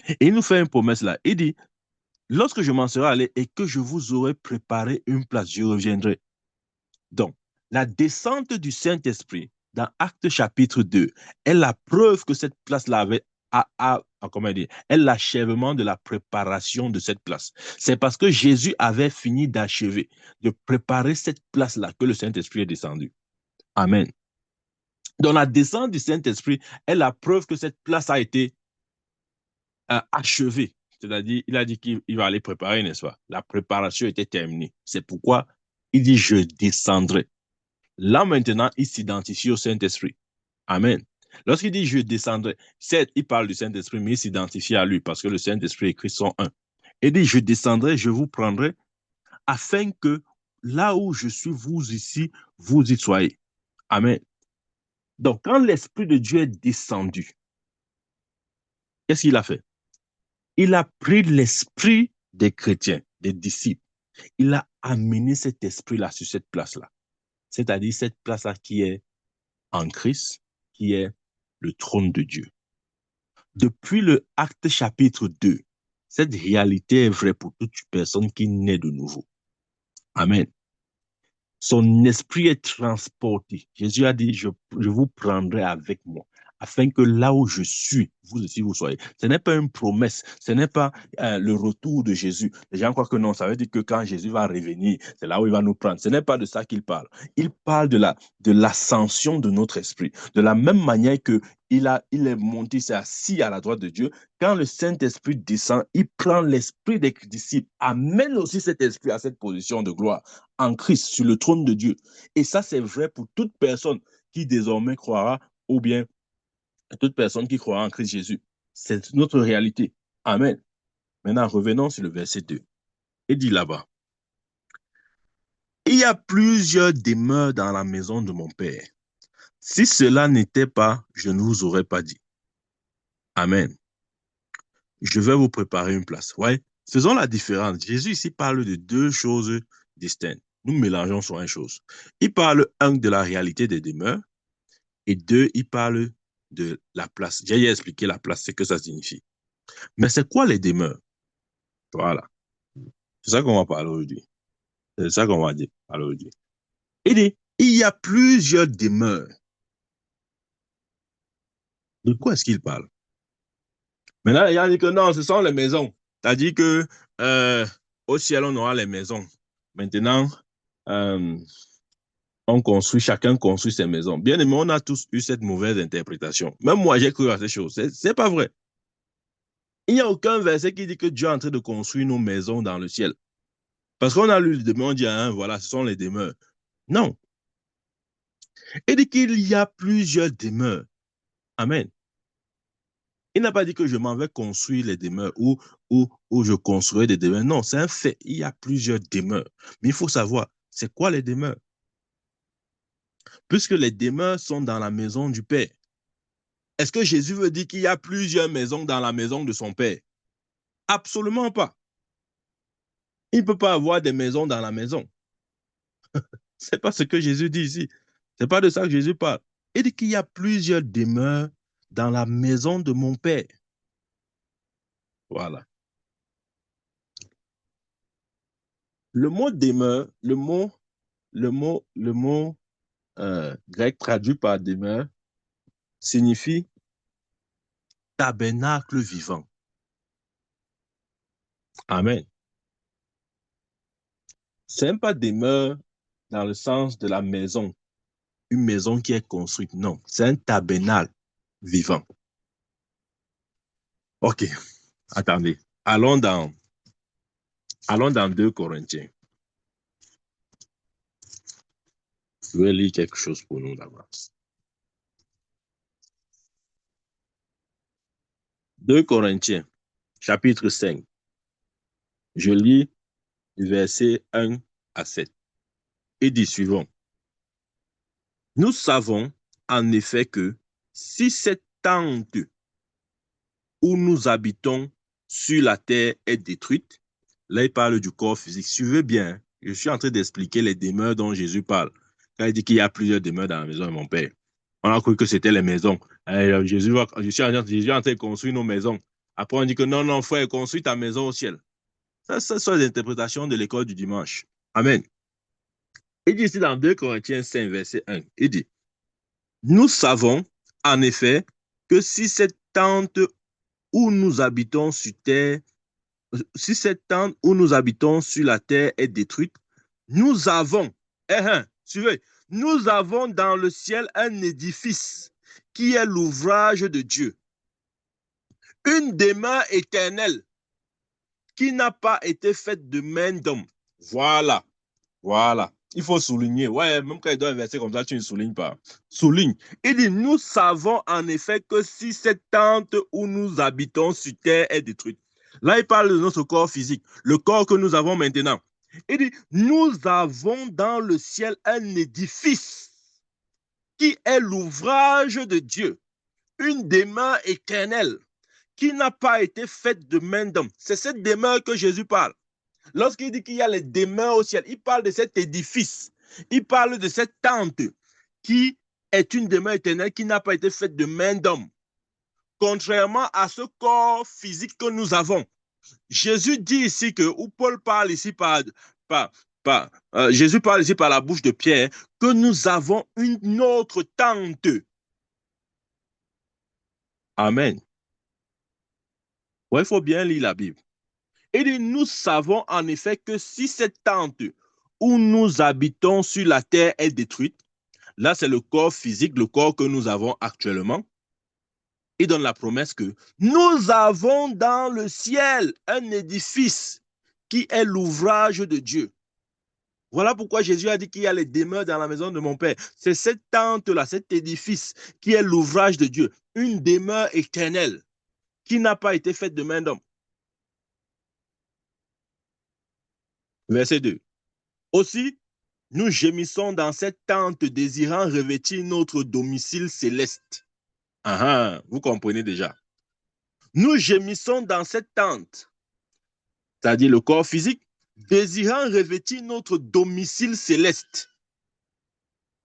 Et il nous fait une promesse là. Il dit, lorsque je m'en serai allé et que je vous aurai préparé une place, je reviendrai. Donc, la descente du Saint-Esprit dans Actes chapitre 2 est la preuve que cette place-là avait comment dire, est l'achèvement de la préparation de cette place. C'est parce que Jésus avait fini d'achever, de préparer cette place-là que le Saint-Esprit est descendu. Amen. Donc la descente du Saint-Esprit est la preuve que cette place a été achevée. C'est-à-dire, il a dit qu'il va aller préparer, n'est-ce pas? La préparation était terminée. C'est pourquoi il dit, je descendrai. Là, maintenant, il s'identifie au Saint-Esprit. Amen. Lorsqu'il dit « je descendrai », certes, il parle du Saint-Esprit, mais il s'identifie à lui parce que le Saint-Esprit écrit son 1. Il dit « je descendrai, je vous prendrai, afin que là où je suis, vous ici, vous y soyez. » Amen. Donc, quand l'Esprit de Dieu est descendu, qu'est-ce qu'il a fait? Il a pris l'esprit des chrétiens, des disciples. Il a amené cet esprit-là sur cette place-là. C'est-à-dire cette place-là qui est en Christ, qui est le trône de Dieu. Depuis le Acte chapitre 2, cette réalité est vraie pour toute personne qui naît de nouveau. Amen. Son esprit est transporté. Jésus a dit, je vous prendrai avec moi, afin que là où je suis, vous aussi vous soyez. Ce n'est pas une promesse, ce n'est pas le retour de Jésus. Les gens croient que non, ça veut dire que quand Jésus va revenir, c'est là où il va nous prendre. Ce n'est pas de ça qu'il parle. Il parle de l'ascension de notre esprit. De la même manière que il est monté, il s'est assis à la droite de Dieu. Quand le Saint-Esprit descend, il prend l'esprit des disciples, amène aussi cet esprit à cette position de gloire en Christ, sur le trône de Dieu. Et ça, c'est vrai pour toute personne qui désormais croira, ou bien toute personne qui croira en Christ Jésus. C'est notre réalité. Amen. Maintenant, revenons sur le verset 2. Il dit là-bas, « Il y a plusieurs demeures dans la maison de mon Père. Si cela n'était pas, je ne vous aurais pas dit. Amen. Je vais vous préparer une place. » Ouais. Faisons la différence. Jésus ici parle de deux choses distinctes. Nous mélangeons sur une chose. Il parle, un, de la réalité des demeures, et deux, il parle de la place. J'ai expliqué la place, c'est que ça signifie. Mais c'est quoi les demeures? Voilà. C'est ça qu'on va parler aujourd'hui. C'est ça qu'on va dire aujourd'hui. Il dit, il y a plusieurs demeures. De quoi est-ce qu'il parle? Maintenant, il a dit que non, ce sont les maisons. C'est-à-dire que au ciel, on aura les maisons. Maintenant, on construit, chacun construit ses maisons. Bien aimé, on a tous eu cette mauvaise interprétation. Même moi, j'ai cru à ces choses. C'est pas vrai. Il n'y a aucun verset qui dit que Dieu est en train de construire nos maisons dans le ciel. Parce qu'on a lu les demeures, on dit, hein, voilà, ce sont les demeures. Non. Il dit qu'il y a plusieurs demeures. Amen. Il n'a pas dit que je m'en vais construire les demeures ou je construirai des demeures. Non, c'est un fait. Il y a plusieurs demeures. Mais il faut savoir, c'est quoi les demeures? Puisque les demeures sont dans la maison du Père. Est-ce que Jésus veut dire qu'il y a plusieurs maisons dans la maison de son Père? Absolument pas. Il ne peut pas avoir des maisons dans la maison. Ce n'est pas ce que Jésus dit ici. Ce n'est pas de ça que Jésus parle. Il dit qu'il y a plusieurs demeures dans la maison de mon Père. Voilà. Le mot demeure, le mot grec traduit par demeure signifie tabernacle vivant. Amen. Ce n'est pas demeure dans le sens de la maison, une maison qui est construite. Non, c'est un tabernacle vivant. Ok, attendez. Allons dans 2 Corinthiens. Je vais lire quelque chose pour nous là-bas. 2 Corinthiens, chapitre 5. Je lis du verset 1 à 7. Il dit suivant. Nous savons en effet que si cette tente où nous habitons sur la terre est détruite, là il parle du corps physique. Suivez bien, je suis en train d'expliquer les demeures dont Jésus parle. Quand il dit qu'il y a plusieurs demeures dans la maison de mon Père. On a cru que c'était les maisons. Jésus est en train de construire nos maisons. Après, on dit que non, non, frère, construis ta maison au ciel. Ça, ce sont les interprétations de l'école du dimanche. Amen. Il dit ici dans 2 Corinthiens 5, verset 1, il dit, nous savons en effet que si cette tente où nous habitons sur terre, si cette tente où nous habitons sur la terre est détruite, nous avons, suivez, nous avons dans le ciel un édifice qui est l'ouvrage de Dieu, une demeure éternelle qui n'a pas été faite de main d'homme. Voilà, voilà. Il faut souligner. Ouais, même quand il doit inverser comme ça, tu ne soulignes pas. Souligne. Il dit, nous savons en effet que si cette tente où nous habitons sur terre est détruite. Là, il parle de notre corps physique, le corps que nous avons maintenant. Il dit, nous avons dans le ciel un édifice qui est l'ouvrage de Dieu, une demeure éternelle qui n'a pas été faite de main d'homme. C'est cette demeure que Jésus parle. Lorsqu'il dit qu'il y a les demeures au ciel, il parle de cet édifice. Il parle de cette tente qui est une demeure éternelle qui n'a pas été faite de main d'homme. Contrairement à ce corps physique que nous avons. Jésus dit ici que, ou Paul parle ici Jésus parle ici par la bouche de Pierre, que nous avons une autre tente. Amen. Ouais, il faut bien lire la Bible. Il dit, nous savons en effet que si cette tente où nous habitons sur la terre est détruite, là c'est le corps physique, le corps que nous avons actuellement, il donne la promesse que nous avons dans le ciel un édifice qui est l'ouvrage de Dieu. Voilà pourquoi Jésus a dit qu'il y a les demeures dans la maison de mon Père. C'est cette tente-là, cet édifice qui est l'ouvrage de Dieu, une demeure éternelle qui n'a pas été faite de main d'homme. Verset 2. Aussi, nous gémissons dans cette tente désirant revêtir notre domicile céleste. Vous comprenez déjà. Nous gémissons dans cette tente, c'est-à-dire le corps physique, désirant revêtir notre domicile céleste,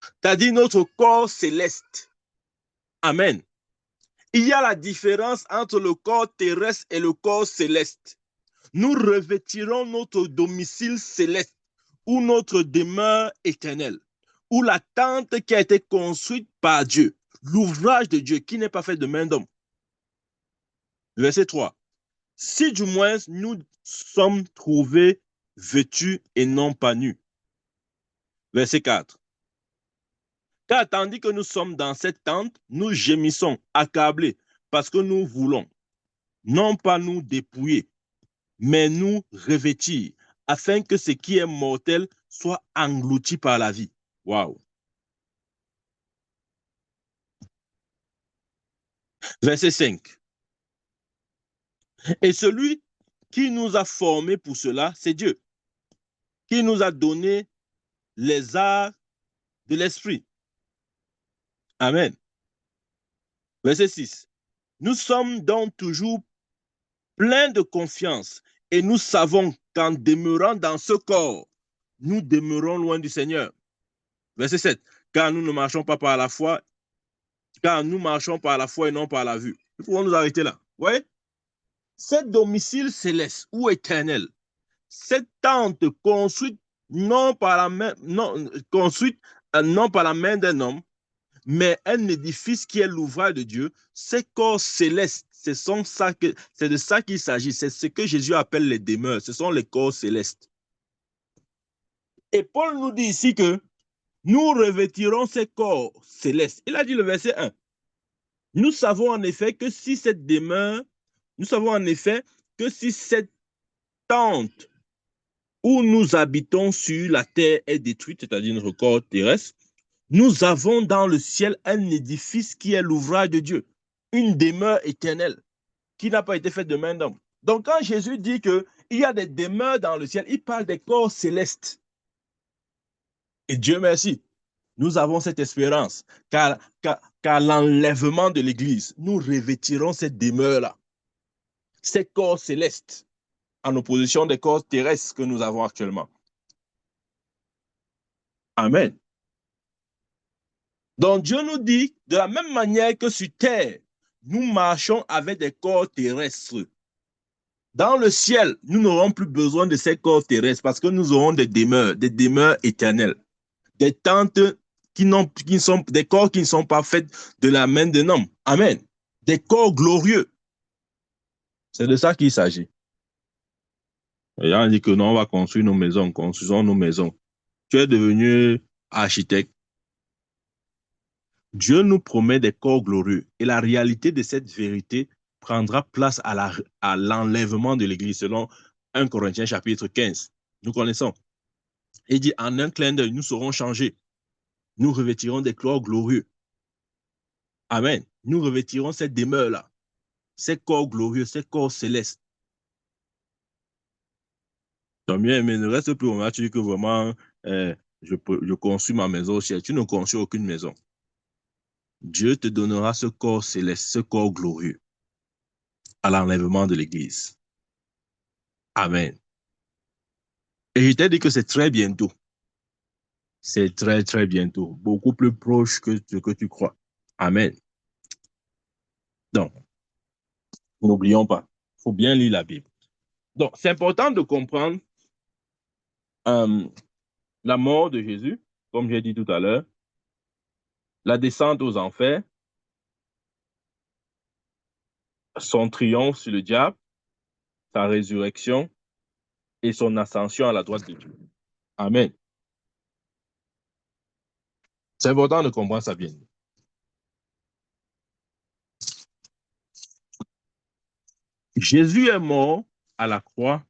c'est-à-dire notre corps céleste. Amen. Il y a la différence entre le corps terrestre et le corps céleste. Nous revêtirons notre domicile céleste ou notre demeure éternelle, ou la tente qui a été construite par Dieu, l'ouvrage de Dieu qui n'est pas fait de main d'homme. Verset 3. Si du moins nous sommes trouvés vêtus et non pas nus. Verset 4. Car tandis que nous sommes dans cette tente, nous gémissons, accablés, parce que nous voulons, non pas nous dépouiller, mais nous revêtir, afin que ce qui est mortel soit englouti par la vie. Waouh! Verset 5. Et celui qui nous a formés pour cela, c'est Dieu, qui nous a donné les arts de l'esprit. Amen. Verset 6. Nous sommes donc toujours pleins de confiance et nous savons qu'en demeurant dans ce corps, nous demeurons loin du Seigneur. Verset 7. Car nous ne marchons pas par la foi, car nous marchons par la foi et non par la vue. Il faut nous arrêter là. Vous voyez? Cet domicile céleste ou éternel, cette tente construite non par la main, non par la main d'un homme, mais un édifice qui est l'ouvrage de Dieu, ces corps célestes, c'est de ça qu'il s'agit. C'est ce que Jésus appelle les demeures. Ce sont les corps célestes. Et Paul nous dit ici que nous revêtirons ces corps célestes. Il a dit le verset 1. Nous savons en effet que si cette demeure, nous savons en effet que si cette tente où nous habitons sur la terre est détruite, c'est-à-dire notre corps terrestre, nous avons dans le ciel un édifice qui est l'ouvrage de Dieu, une demeure éternelle qui n'a pas été faite de main d'homme. Donc quand Jésus dit qu'il y a des demeures dans le ciel, il parle des corps célestes. Et Dieu merci, nous avons cette espérance qu'à l'enlèvement de l'Église, nous revêtirons cette demeure-là, ces corps célestes, en opposition des corps terrestres que nous avons actuellement. Amen. Donc Dieu nous dit, de la même manière que sur terre, nous marchons avec des corps terrestres. Dans le ciel, nous n'aurons plus besoin de ces corps terrestres parce que nous aurons des demeures éternelles, des tentes qui sont des corps qui ne sont pas faits de la main d'un homme. Amen. Des corps glorieux. C'est de ça qu'il s'agit. Et on dit que non, on va construire nos maisons, construisons nos maisons. Tu es devenu architecte. Dieu nous promet des corps glorieux et la réalité de cette vérité prendra place à l'enlèvement de l'Église selon 1 Corinthiens chapitre 15. Nous connaissons. Il dit, en un clin d'œil, nous serons changés. Nous revêtirons des corps glorieux. Amen. Nous revêtirons cette demeure-là, ces corps glorieux, ces corps célestes. Tant bien, mais ne reste plus au match, tu dis que vraiment, je construis ma maison au ciel. Tu ne construis aucune maison. Dieu te donnera ce corps céleste, ce corps glorieux à l'enlèvement de l'Église. Amen. Et je t'ai dit que c'est très bientôt. C'est très, très bientôt. Beaucoup plus proche que ce que tu crois. Amen. Donc, n'oublions pas, il faut bien lire la Bible. Donc, c'est important de comprendre la mort de Jésus, comme j'ai dit tout à l'heure, la descente aux enfers, son triomphe sur le diable, sa résurrection et son ascension à la droite de Dieu. Amen. C'est important de comprendre ça bien. Jésus est mort à la croix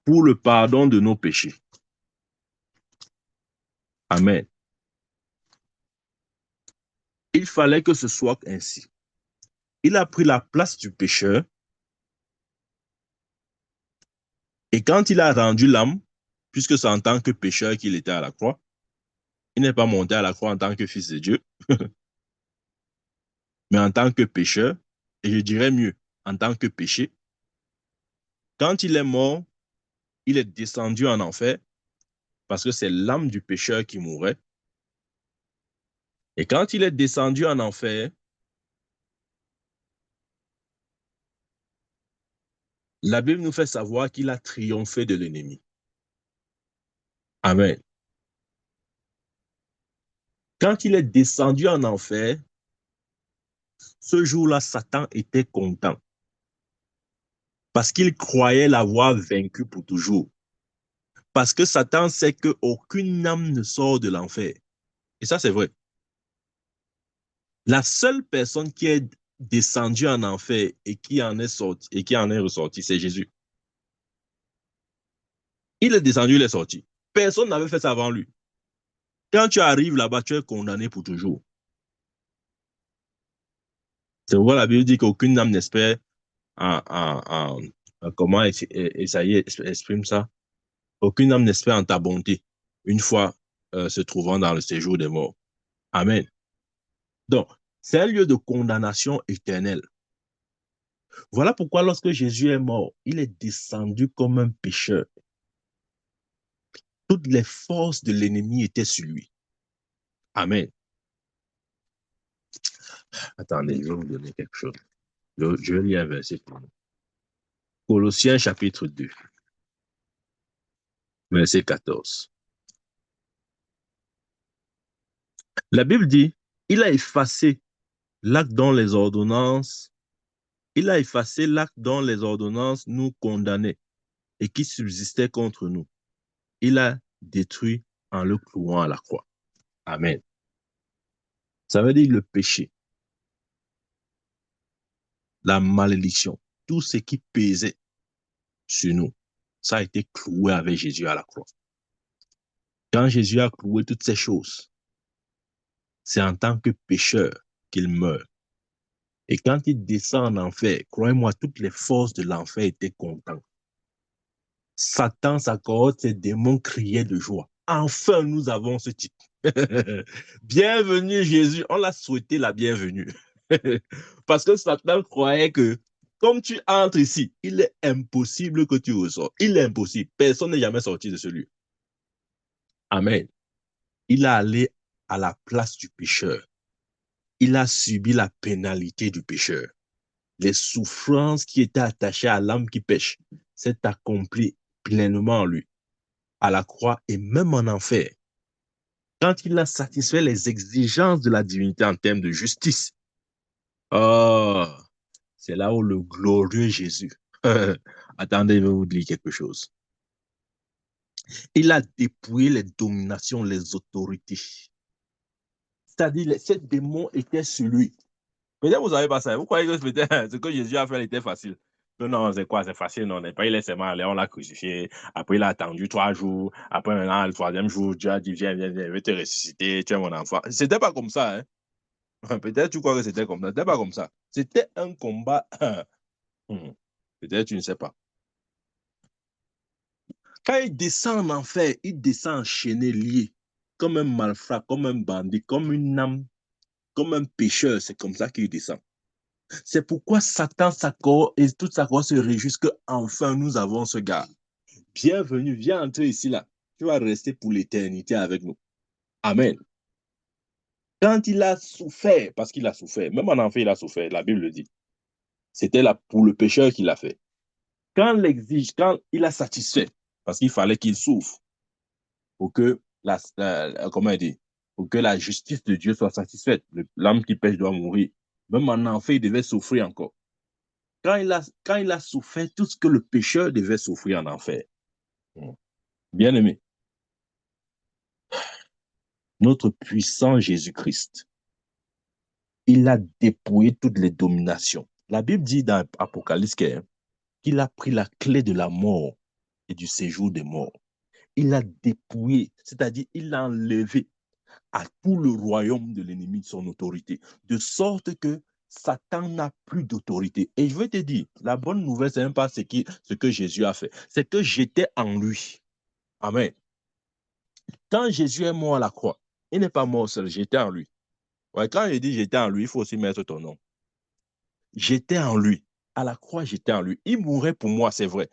pour le pardon de nos péchés. Amen. Il fallait que ce soit ainsi. Il a pris la place du pécheur et quand il a rendu l'âme, puisque c'est en tant que pécheur qu'il était à la croix, il n'est pas monté à la croix en tant que fils de Dieu, mais en tant que pécheur, et je dirais mieux, en tant que péché. Quand il est mort, il est descendu en enfer parce que c'est l'âme du pécheur qui mourait. Et quand il est descendu en enfer, la Bible nous fait savoir qu'il a triomphé de l'ennemi. Amen. Quand il est descendu en enfer, ce jour-là, Satan était content parce qu'il croyait l'avoir vaincu pour toujours. Parce que Satan sait qu'aucune âme ne sort de l'enfer. Et ça, c'est vrai. La seule personne qui est descendue en enfer et qui en est sorti et qui en est ressorti, c'est Jésus. Il est descendu, il est sorti. Personne n'avait fait ça avant lui. Quand tu arrives là-bas, tu es condamné pour toujours. C'est pourquoi la Bible dit qu'aucune âme n'espère comment Esaïe exprime ça? Aucune âme n'espère en ta bonté une fois se trouvant dans le séjour des morts. Amen. Donc, c'est un lieu de condamnation éternelle. Voilà pourquoi lorsque Jésus est mort, il est descendu comme un pécheur. Toutes les forces de l'ennemi étaient sur lui. Amen. Attendez, je vais vous donner quelque chose. Je vais lire un verset pour vous. Colossiens chapitre 2, verset 14. La Bible dit, il a effacé l'acte dont les ordonnances, il a effacé l'acte dont les ordonnances nous condamnaient et qui subsistait contre nous. Il a détruit en le clouant à la croix. Amen. Ça veut dire le péché, la malédiction, tout ce qui pesait sur nous, ça a été cloué avec Jésus à la croix. Quand Jésus a cloué toutes ces choses, c'est en tant que pécheur qu'il meurt. Et quand il descend en enfer, croyez-moi, toutes les forces de l'enfer étaient contentes. Satan, sa cohorte, ses démons criaient de joie. Enfin, nous avons ce type. Bienvenue Jésus, on l'a souhaité la bienvenue. Parce que Satan croyait que comme tu entres ici, il est impossible que tu ressortes. Il est impossible. Personne n'est jamais sorti de ce lieu. Amen. Il est allé à la place du pécheur. Il a subi la pénalité du pécheur. Les souffrances qui étaient attachées à l'âme qui pêche s'est accompli pleinement en lui, à la croix et même en enfer. Quand il a satisfait les exigences de la divinité en termes de justice, oh, c'est là où le glorieux Jésus, attendez, je vais vous dire quelque chose. Il a dépouillé les dominations, les autorités. C'est-à-dire, ces démons étaient sur lui. Peut-être vous savez pas ça. Vous croyez que ce que Jésus a fait était facile. Non, c'est quoi? C'est facile, non? On n'est pas, il est seulement allé, on l'a crucifié. Après, il a attendu 3 jours. Après, maintenant, le troisième jour, Dieu a dit, viens, viens, viens, je vais te ressusciter, tu es mon enfant. C'était pas comme ça, hein? Peut-être tu crois que c'était comme ça. C'était pas comme ça. C'était un combat. Peut-être tu ne sais pas. Quand il descend en enfer, il descend enchaîné, lié, comme un malfrat, comme un bandit, comme une âme, comme un pécheur. C'est comme ça qu'il descend. C'est pourquoi Satan s'accorde et toute sa corps se réjouissent que enfin nous avons ce gars. Bienvenue, viens entrer ici là. Tu vas rester pour l'éternité avec nous. Amen. Quand il a souffert, parce qu'il a souffert, même en enfer il a souffert, la Bible le dit. C'était là pour le pécheur qu'il a fait. Quand il a satisfait, parce qu'il fallait qu'il souffre pour que comment dire, pour que la justice de Dieu soit satisfaite. L'âme qui pêche doit mourir. Même en enfer, il devait souffrir encore. Quand il a souffert tout ce que le pécheur devait souffrir en enfer. Bien aimé, notre puissant Jésus-Christ, il a dépouillé toutes les dominations. La Bible dit dans Apocalypse qu'il a pris la clé de la mort et du séjour des morts. Il a dépouillé, c'est-à-dire il a enlevé à tout le royaume de l'ennemi de son autorité, de sorte que Satan n'a plus d'autorité. Et je veux te dire, la bonne nouvelle, c'est même pas ce que Jésus a fait, c'est que j'étais en lui. Amen. Quand Jésus est mort à la croix, il n'est pas mort seul, j'étais en lui. Ouais, quand je dis j'étais en lui, il faut aussi mettre ton nom. J'étais en lui. À la croix, j'étais en lui. Il mourait pour moi, c'est vrai,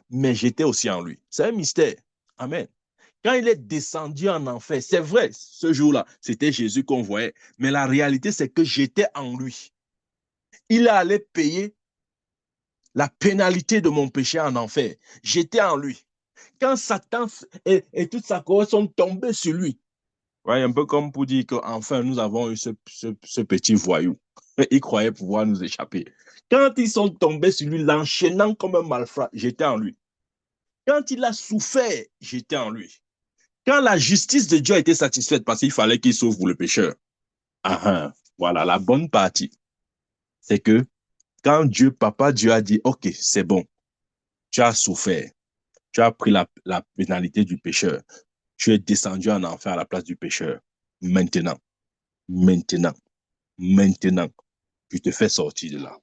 mais j'étais aussi en lui. C'est un mystère. Amen. Quand il est descendu en enfer, c'est vrai, ce jour-là, c'était Jésus qu'on voyait. Mais la réalité, c'est que j'étais en lui. Il allait payer la pénalité de mon péché en enfer. J'étais en lui. Quand Satan et toute sa cohorte sont tombés sur lui, ouais, un peu comme pour dire qu'enfin, nous avons eu ce petit voyou. Il croyait pouvoir nous échapper. Quand ils sont tombés sur lui, l'enchaînant comme un malfrat, j'étais en lui. Quand il a souffert, j'étais en lui. Quand la justice de Dieu a été satisfaite parce qu'il fallait qu'il sauve pour le pécheur, voilà, la bonne partie, c'est que quand Papa Dieu a dit, OK, c'est bon, tu as souffert, tu as pris la pénalité du pécheur, tu es descendu en enfer à la place du pécheur. Maintenant, maintenant, maintenant, je te fais sortir de là.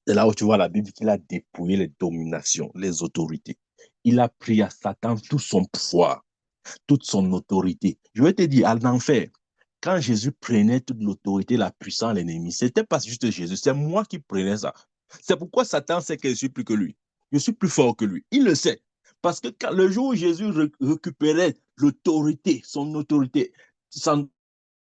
C'est là où tu vois la Bible qu'il a dépouillé les dominations, les autorités. Il a pris à Satan tout son pouvoir, toute son autorité. Je vais te dire, en enfer, quand Jésus prenait toute l'autorité, la puissance, l'ennemi, ce n'était pas juste Jésus, c'est moi qui prenais ça. C'est pourquoi Satan sait que je suis plus que lui. Je suis plus fort que lui. Il le sait. Parce que le jour où Jésus récupérait l'autorité, son autorité, son,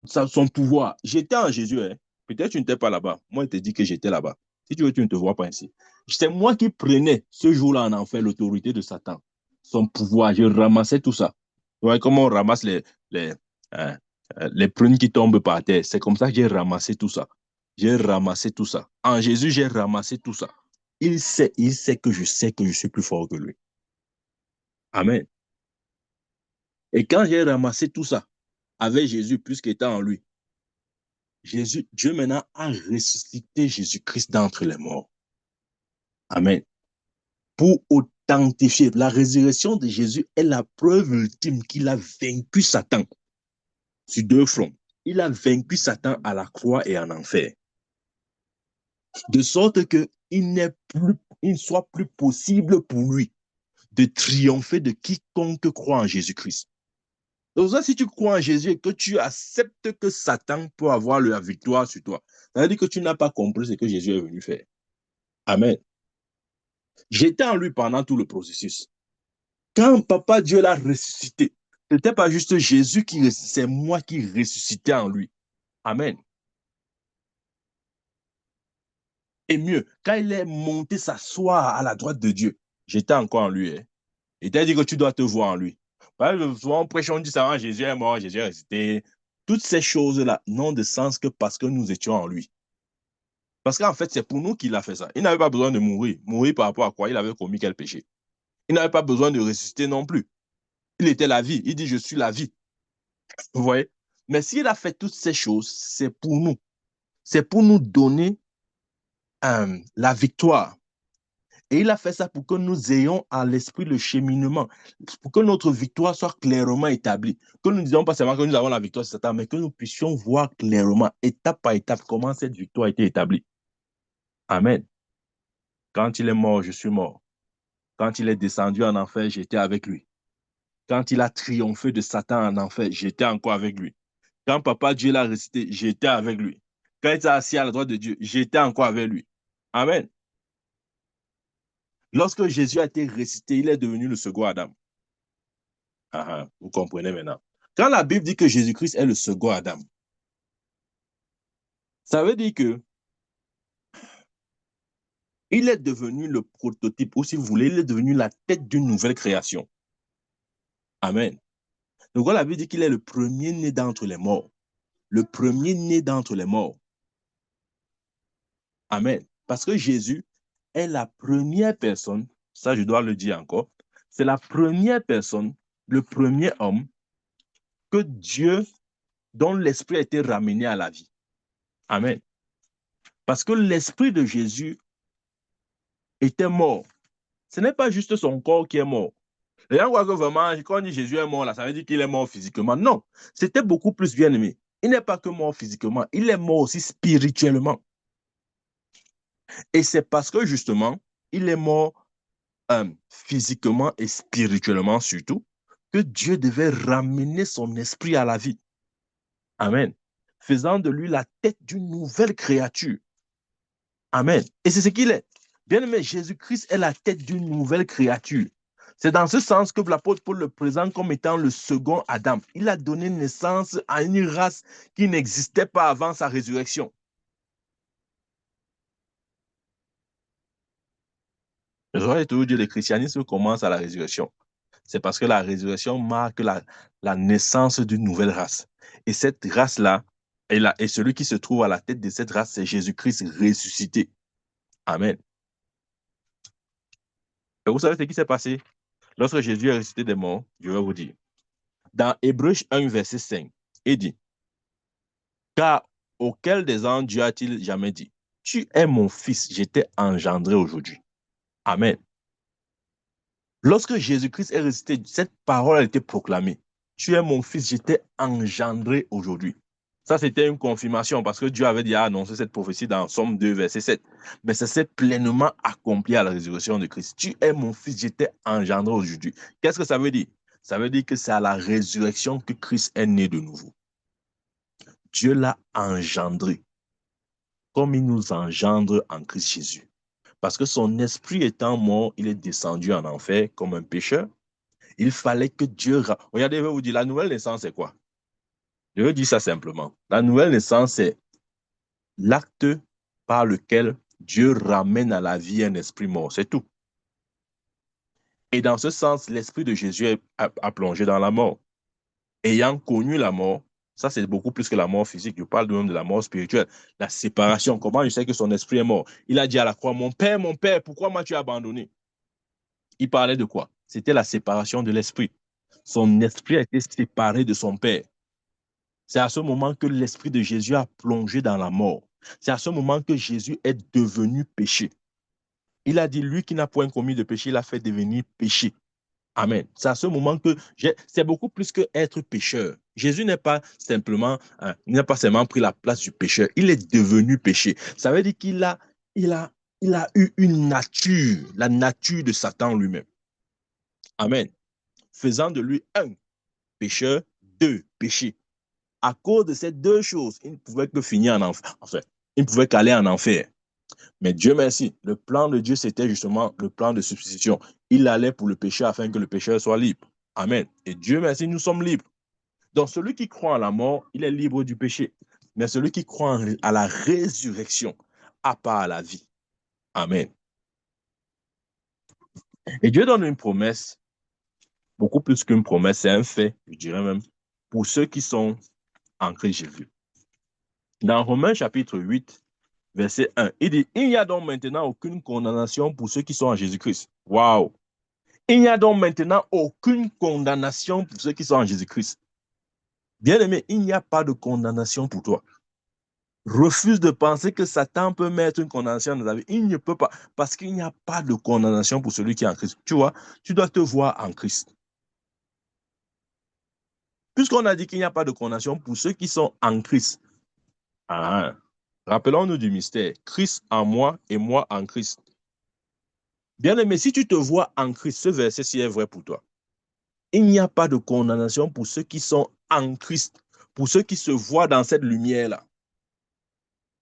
son pouvoir, j'étais en Jésus. Hein. Peut-être tu n'étais pas là-bas. Moi, je te dis que j'étais là-bas. Si tu veux, tu ne te vois pas ainsi. C'est moi qui prenais ce jour-là en enfer l'autorité de Satan, son pouvoir. Je ramassais tout ça. Vous voyez comment on ramasse les, euh, les prunes qui tombent par terre. C'est comme ça que j'ai ramassé tout ça. J'ai ramassé tout ça. En Jésus, j'ai ramassé tout ça. Il sait que je suis plus fort que lui. Amen. Et quand j'ai ramassé tout ça avec Jésus, plus qu'étant en lui, Dieu maintenant a ressuscité Jésus-Christ d'entre les morts. Amen. Pour authentifier, la résurrection de Jésus est la preuve ultime qu'il a vaincu Satan sur 2 fronts. Il a vaincu Satan à la croix et en enfer. De sorte qu'il ne soit plus possible pour lui de triompher de quiconque croit en Jésus-Christ. Donc, si tu crois en Jésus et que tu acceptes que Satan peut avoir la victoire sur toi, ça veut dire que tu n'as pas compris ce que Jésus est venu faire. Amen. J'étais en lui pendant tout le processus. Quand Papa Dieu l'a ressuscité, ce n'était pas juste Jésus qui ressuscitait, c'est moi qui ressuscitais en lui. Amen. Et mieux, quand il est monté s'asseoir à la droite de Dieu, j'étais encore en lui. Hein. Il t'a dit que tu dois te voir en lui. Souvent, on prêche, on dit ça, Jésus est mort, Jésus est ressuscité. Toutes ces choses-là n'ont de sens que parce que nous étions en lui. Parce qu'en fait, c'est pour nous qu'il a fait ça. Il n'avait pas besoin de mourir. Mourir par rapport à quoi? Il avait commis quel péché? Il n'avait pas besoin de ressusciter non plus. Il était la vie. Il dit, je suis la vie. Vous voyez? Mais s'il a fait toutes ces choses, c'est pour nous. C'est pour nous donner la victoire. Et il a fait ça pour que nous ayons à l'esprit le cheminement, pour que notre victoire soit clairement établie. Que nous ne disions pas seulement que nous avons la victoire sur Satan, mais que nous puissions voir clairement, étape par étape, comment cette victoire a été établie. Amen. Quand il est mort, je suis mort. Quand il est descendu en enfer, j'étais avec lui. Quand il a triomphé de Satan en enfer, j'étais encore avec lui. Quand Papa Dieu l'a ressuscité, j'étais avec lui. Quand il s'est assis à la droite de Dieu, j'étais encore avec lui. Amen. Lorsque Jésus a été ressuscité, il est devenu le second Adam. Vous comprenez maintenant. Quand la Bible dit que Jésus-Christ est le second Adam, ça veut dire que il est devenu le prototype, ou si vous voulez, il est devenu la tête d'une nouvelle création. Amen. Donc, la Bible dit qu'il est le premier-né d'entre les morts. Le premier-né d'entre les morts. Amen. Parce que Jésus est la première personne, ça je dois le dire encore, c'est la première personne, le premier homme que Dieu, dont l'esprit a été ramené à la vie. Amen. Parce que l'esprit de Jésus était mort. Ce n'est pas juste son corps qui est mort. Les gens croient que vraiment, quand on dit Jésus est mort, là, ça veut dire qu'il est mort physiquement. Non, c'était beaucoup plus bien aimé. Il n'est pas que mort physiquement, il est mort aussi spirituellement. Et c'est parce que justement, il est mort physiquement et spirituellement surtout, que Dieu devait ramener son esprit à la vie. Amen. Faisant de lui la tête d'une nouvelle créature. Amen. Et c'est ce qu'il est. Bien aimé, Jésus-Christ est la tête d'une nouvelle créature. C'est dans ce sens que l'apôtre Paul le présente comme étant le second Adam. Il a donné naissance à une race qui n'existait pas avant sa résurrection. J'aurais toujours dit que le christianisme commence à la résurrection. C'est parce que la résurrection marque la naissance d'une nouvelle race. Et cette race-là, et celui qui se trouve à la tête de cette race, c'est Jésus-Christ ressuscité. Amen. Et vous savez ce qui s'est passé? Lorsque Jésus est ressuscité des morts, je vais vous dire. Dans Hébreux 1, verset 5, il dit, car auquel des anges Dieu a-t-il jamais dit, tu es mon fils, je t'ai engendré aujourd'hui. Amen. Lorsque Jésus-Christ est ressuscité, cette parole a été proclamée. Tu es mon fils, je t'ai engendré aujourd'hui. Ça, c'était une confirmation parce que Dieu avait déjà annoncé cette prophétie dans Somme 2, verset 7. Mais ça s'est pleinement accompli à la résurrection de Christ. Tu es mon fils, je t'ai engendré aujourd'hui. Qu'est-ce que ça veut dire? Ça veut dire que c'est à la résurrection que Christ est né de nouveau. Dieu l'a engendré comme il nous engendre en Christ Jésus. Parce que son esprit étant mort, il est descendu en enfer comme un pécheur. Il fallait que Dieu... Regardez, je vais vous dire, la nouvelle naissance, c'est quoi? Je veux dire ça simplement. La nouvelle naissance, c'est l'acte par lequel Dieu ramène à la vie un esprit mort. C'est tout. Et dans ce sens, l'esprit de Jésus a plongé dans la mort. Ayant connu la mort, ça c'est beaucoup plus que la mort physique. Je parle même de la mort spirituelle. La séparation. Comment je sais que son esprit est mort? Il a dit à la croix, mon père, pourquoi m'as-tu abandonné? Il parlait de quoi? C'était la séparation de l'esprit. Son esprit a été séparé de son père. C'est à ce moment que l'esprit de Jésus a plongé dans la mort. C'est à ce moment que Jésus est devenu péché. Il a dit, lui qui n'a point commis de péché, il a fait devenir péché. Amen. C'est à ce moment que c'est beaucoup plus que être pécheur. Jésus n'est pas simplement, il n'a pas seulement pris la place du pécheur, il est devenu péché. Ça veut dire il a eu une nature, la nature de Satan lui-même. Amen. Faisant de lui un pécheur, deux péchés. À cause de ces deux choses, il ne pouvait que finir en enfer. Enfin, il ne pouvait qu'aller en enfer. Mais Dieu merci, le plan de Dieu, c'était justement le plan de substitution. Il allait pour le péché afin que le pécheur soit libre. Amen. Et Dieu merci, nous sommes libres. Donc, celui qui croit en la mort, il est libre du péché. Mais celui qui croit à la résurrection a part à la vie. Amen. Et Dieu donne une promesse, beaucoup plus qu'une promesse, c'est un fait, je dirais même, pour ceux qui sont en Christ Jésus. Dans Romains chapitre 8, verset 1, il dit, il n'y a donc maintenant aucune condamnation pour ceux qui sont en Jésus-Christ. Waouh! Il n'y a donc maintenant aucune condamnation pour ceux qui sont en Jésus-Christ. Bien-aimé, il n'y a pas de condamnation pour toi. refuse de penser que Satan peut mettre une condamnation dans ta vie. Il ne peut pas, parce qu'il n'y a pas de condamnation pour celui qui est en Christ. Tu vois, tu dois te voir en Christ. Puisqu'on a dit qu'il n'y a pas de condamnation pour ceux qui sont en Christ. Ah, rappelons-nous du mystère. Christ en moi et moi en Christ. Bien aimé, si tu te vois en Christ, ce verset-ci est vrai pour toi. Il n'y a pas de condamnation pour ceux qui sont en Christ, pour ceux qui se voient dans cette lumière-là.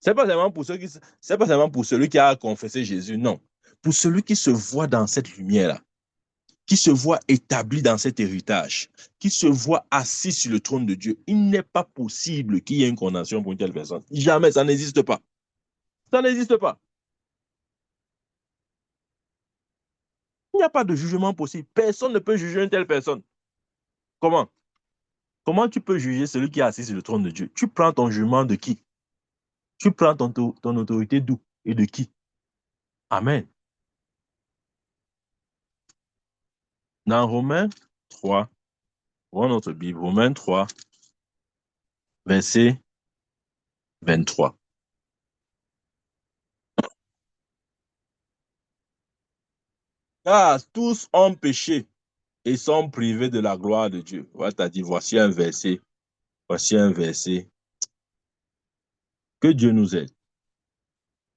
C'est pas seulement pour c'est pas seulement pour celui qui a confessé Jésus, non. Pour celui qui se voit dans cette lumière-là, qui se voit établi dans cet héritage, qui se voit assis sur le trône de Dieu, il n'est pas possible qu'il y ait une condamnation pour une telle personne. Jamais, ça n'existe pas. Ça n'existe pas. Il n'y a pas de jugement possible. Personne ne peut juger une telle personne. Comment? Comment tu peux juger celui qui est assis sur le trône de Dieu? Tu prends ton jugement de qui? Tu prends ton autorité d'où et de qui? Amen. Dans Romains 3, voyons notre Bible, Romains 3, verset 23. Car tous ont péché et sont privés de la gloire de Dieu. Voilà, t'as dit, voici un verset. Que Dieu nous aide.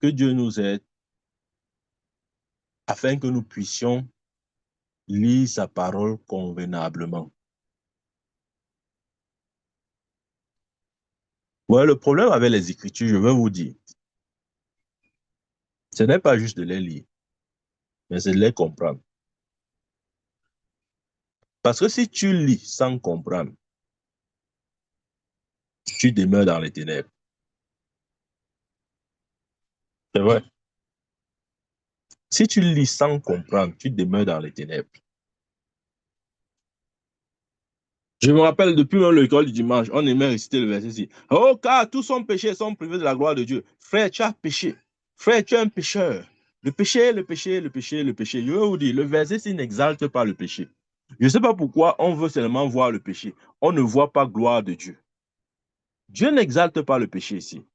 Que Dieu nous aide afin que nous puissions lire sa parole convenablement. Ouais, le problème avec les Écritures, je veux vous dire, ce n'est pas juste de les lire, mais c'est de les comprendre. Parce que si tu lis sans comprendre, tu demeures dans les ténèbres. C'est vrai. Si tu lis sans comprendre, tu demeures dans les ténèbres. Je me rappelle depuis l'école du dimanche, on aimait réciter le verset ici. Oh, car tous sont péchés, sont privés de la gloire de Dieu. Frère, tu as péché. Frère, tu es un pécheur. Le péché, le péché, le péché, le péché. Je vais vous dire, le verset ici n'exalte pas le péché. Je ne sais pas pourquoi on veut seulement voir le péché. On ne voit pas gloire de Dieu. Dieu n'exalte pas le péché ici.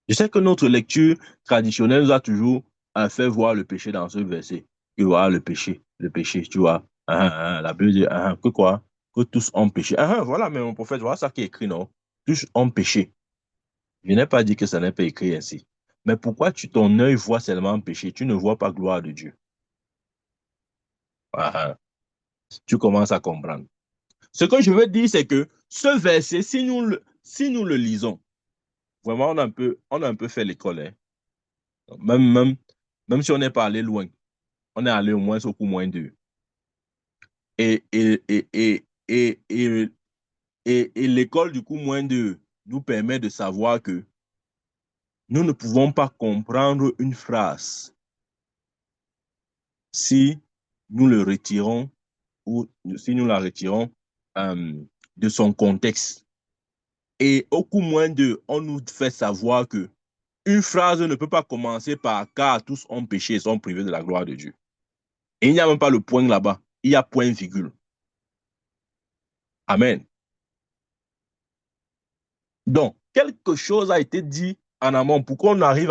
Je sais que notre lecture traditionnelle nous a toujours fait voir le péché dans ce verset. Tu vois, le péché, tu vois. La Bible dit que quoi? Que tous ont péché. Voilà, mais mon prophète, voilà ça qui est écrit, non? Tous ont péché. Je n'ai pas dit que ça n'est pas écrit ainsi. Mais pourquoi ton œil voit seulement péché? Tu ne vois pas gloire de Dieu. Tu commences à comprendre. Ce que je veux dire, c'est que ce verset, si nous le lisons, vraiment, on a un peu fait l'école. Hein. Même, même, même si on n'est pas allé loin, on est allé au moins au coup moins deux. Et, et, et, et, et, et, et l'école du coup moins deux nous permet de savoir que nous ne pouvons pas comprendre une phrase si nous le retirons ou si nous la retirons euh, de son contexte. Et au coup moins deux, on nous fait savoir que une phrase ne peut pas commencer par car tous ont péché et sont privés de la gloire de Dieu. Et il n'y a même pas le point là-bas. Il y a point virgule. Amen. Donc, quelque chose a été dit en amont pour qu'on arrive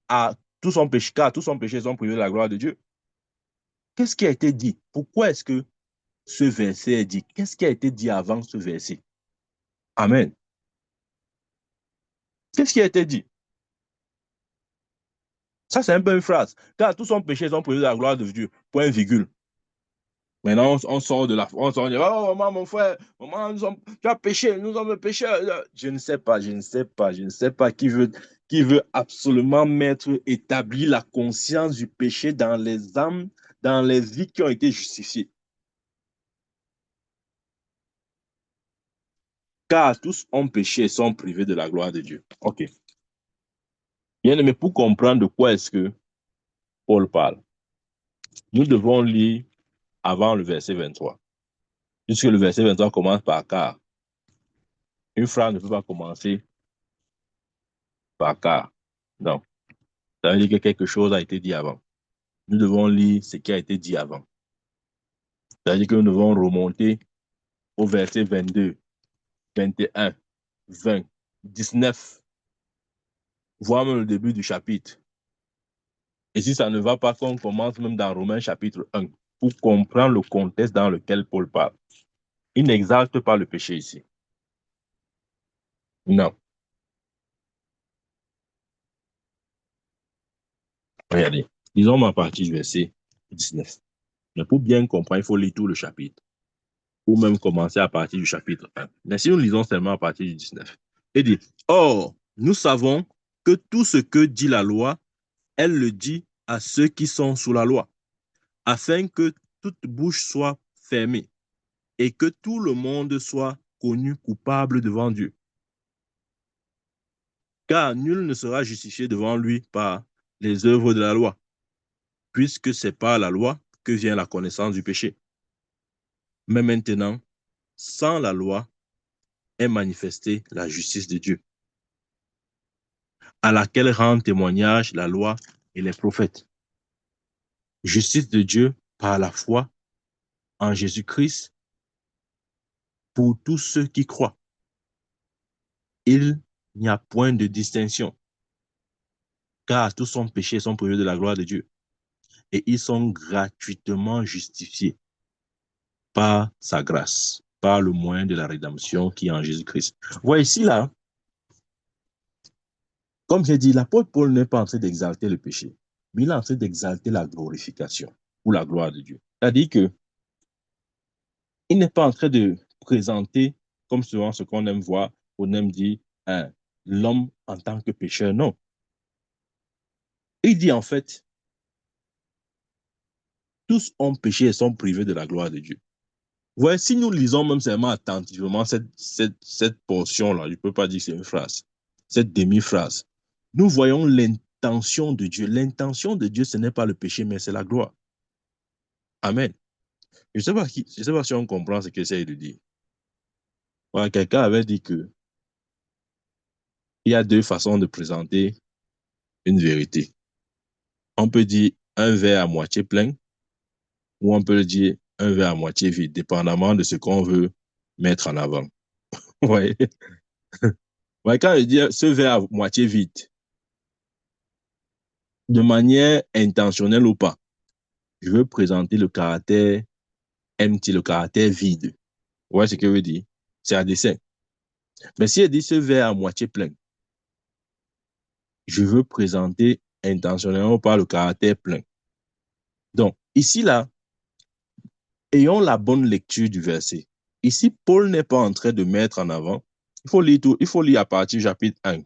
à tout son péché, car tout son péché sont privés de la gloire de Dieu. Qu'est-ce qui a été dit? Pourquoi est-ce que ce verset est dit? Qu'est-ce qui a été dit avant ce verset? Amen. Qu'est-ce qui a été dit? Ça, c'est un peu une phrase. Car tous son péché sont privés de la gloire de Dieu. Point virgule. Maintenant, on sort de la... On sort de, oh, maman, mon frère, maman, tu as péché, nous sommes péchés. Je ne sais pas, je ne sais pas, je ne sais pas qui veut absolument mettre, établir la conscience du péché dans les âmes, dans les vies qui ont été justifiées. Car tous ont péché et sont privés de la gloire de Dieu. OK. Bien, mais pour comprendre de quoi est-ce que Paul parle, nous devons lire avant le verset 23. Puisque le verset 23 commence par car. Une phrase ne peut pas commencer par car. Non. Ça veut dire que quelque chose a été dit avant. Nous devons lire ce qui a été dit avant. Ça veut dire que nous devons remonter au verset 22, 21, 20, 19, voire même le début du chapitre. Et si ça ne va pas, qu'on commence même dans Romains chapitre 1, pour comprendre le contexte dans lequel Paul parle. Il n'exalte pas le péché ici. Non. Regardez. Disons à partir du verset 19. Mais pour bien comprendre, il faut lire tout le chapitre. Ou même commencer à partir du chapitre 1. Mais si nous lisons seulement à partir du 19, il dit, or, nous savons que tout ce que dit la loi, elle le dit à ceux qui sont sous la loi, afin que toute bouche soit fermée et que tout le monde soit connu coupable devant Dieu. Car nul ne sera justifié devant lui par les œuvres de la loi, puisque c'est par la loi que vient la connaissance du péché. Mais maintenant, sans la loi est manifestée la justice de Dieu, à laquelle rendent témoignage la loi et les prophètes. Justice de Dieu par la foi en Jésus-Christ pour tous ceux qui croient. Il n'y a point de distinction, car tous sont péchés, sont privés de la gloire de Dieu, et ils sont gratuitement justifiés par sa grâce, par le moyen de la rédemption qui est en Jésus-Christ. Voyez ici, là, comme j'ai dit, l'apôtre Paul n'est pas en train d'exalter le péché, mais il est en train d'exalter la glorification ou la gloire de Dieu. C'est-à-dire que il n'est pas en train de présenter, comme souvent ce qu'on aime voir, on aime dire, l'homme en tant que pécheur. Non. Il dit en fait, tous ont péché et sont privés de la gloire de Dieu. Voyez, si nous lisons même seulement attentivement cette portion-là, je ne peux pas dire que c'est une phrase, cette demi-phrase, nous voyons l'intention de Dieu. L'intention de Dieu, ce n'est pas le péché, mais c'est la gloire. Amen. Je ne sais pas si on comprend ce que j'essaie de dire. Voilà, quelqu'un avait dit que il y a deux façons de présenter une vérité. On peut dire un verre à moitié plein ou on peut dire un verre à moitié vide, dépendamment de ce qu'on veut mettre en avant. Vous voyez? Ouais, quand je dis ce verre à moitié vide, de manière intentionnelle ou pas, je veux présenter le caractère empty, le caractère vide. Vous voyez ce que je veux dire? C'est à dessein. Mais si je dis ce verre à moitié plein, je veux présenter intentionnellement ou pas le caractère plein. Donc, ici, là, ayons la bonne lecture du verset. Ici, Paul n'est pas en train de mettre en avant, il faut lire à partir du chapitre 1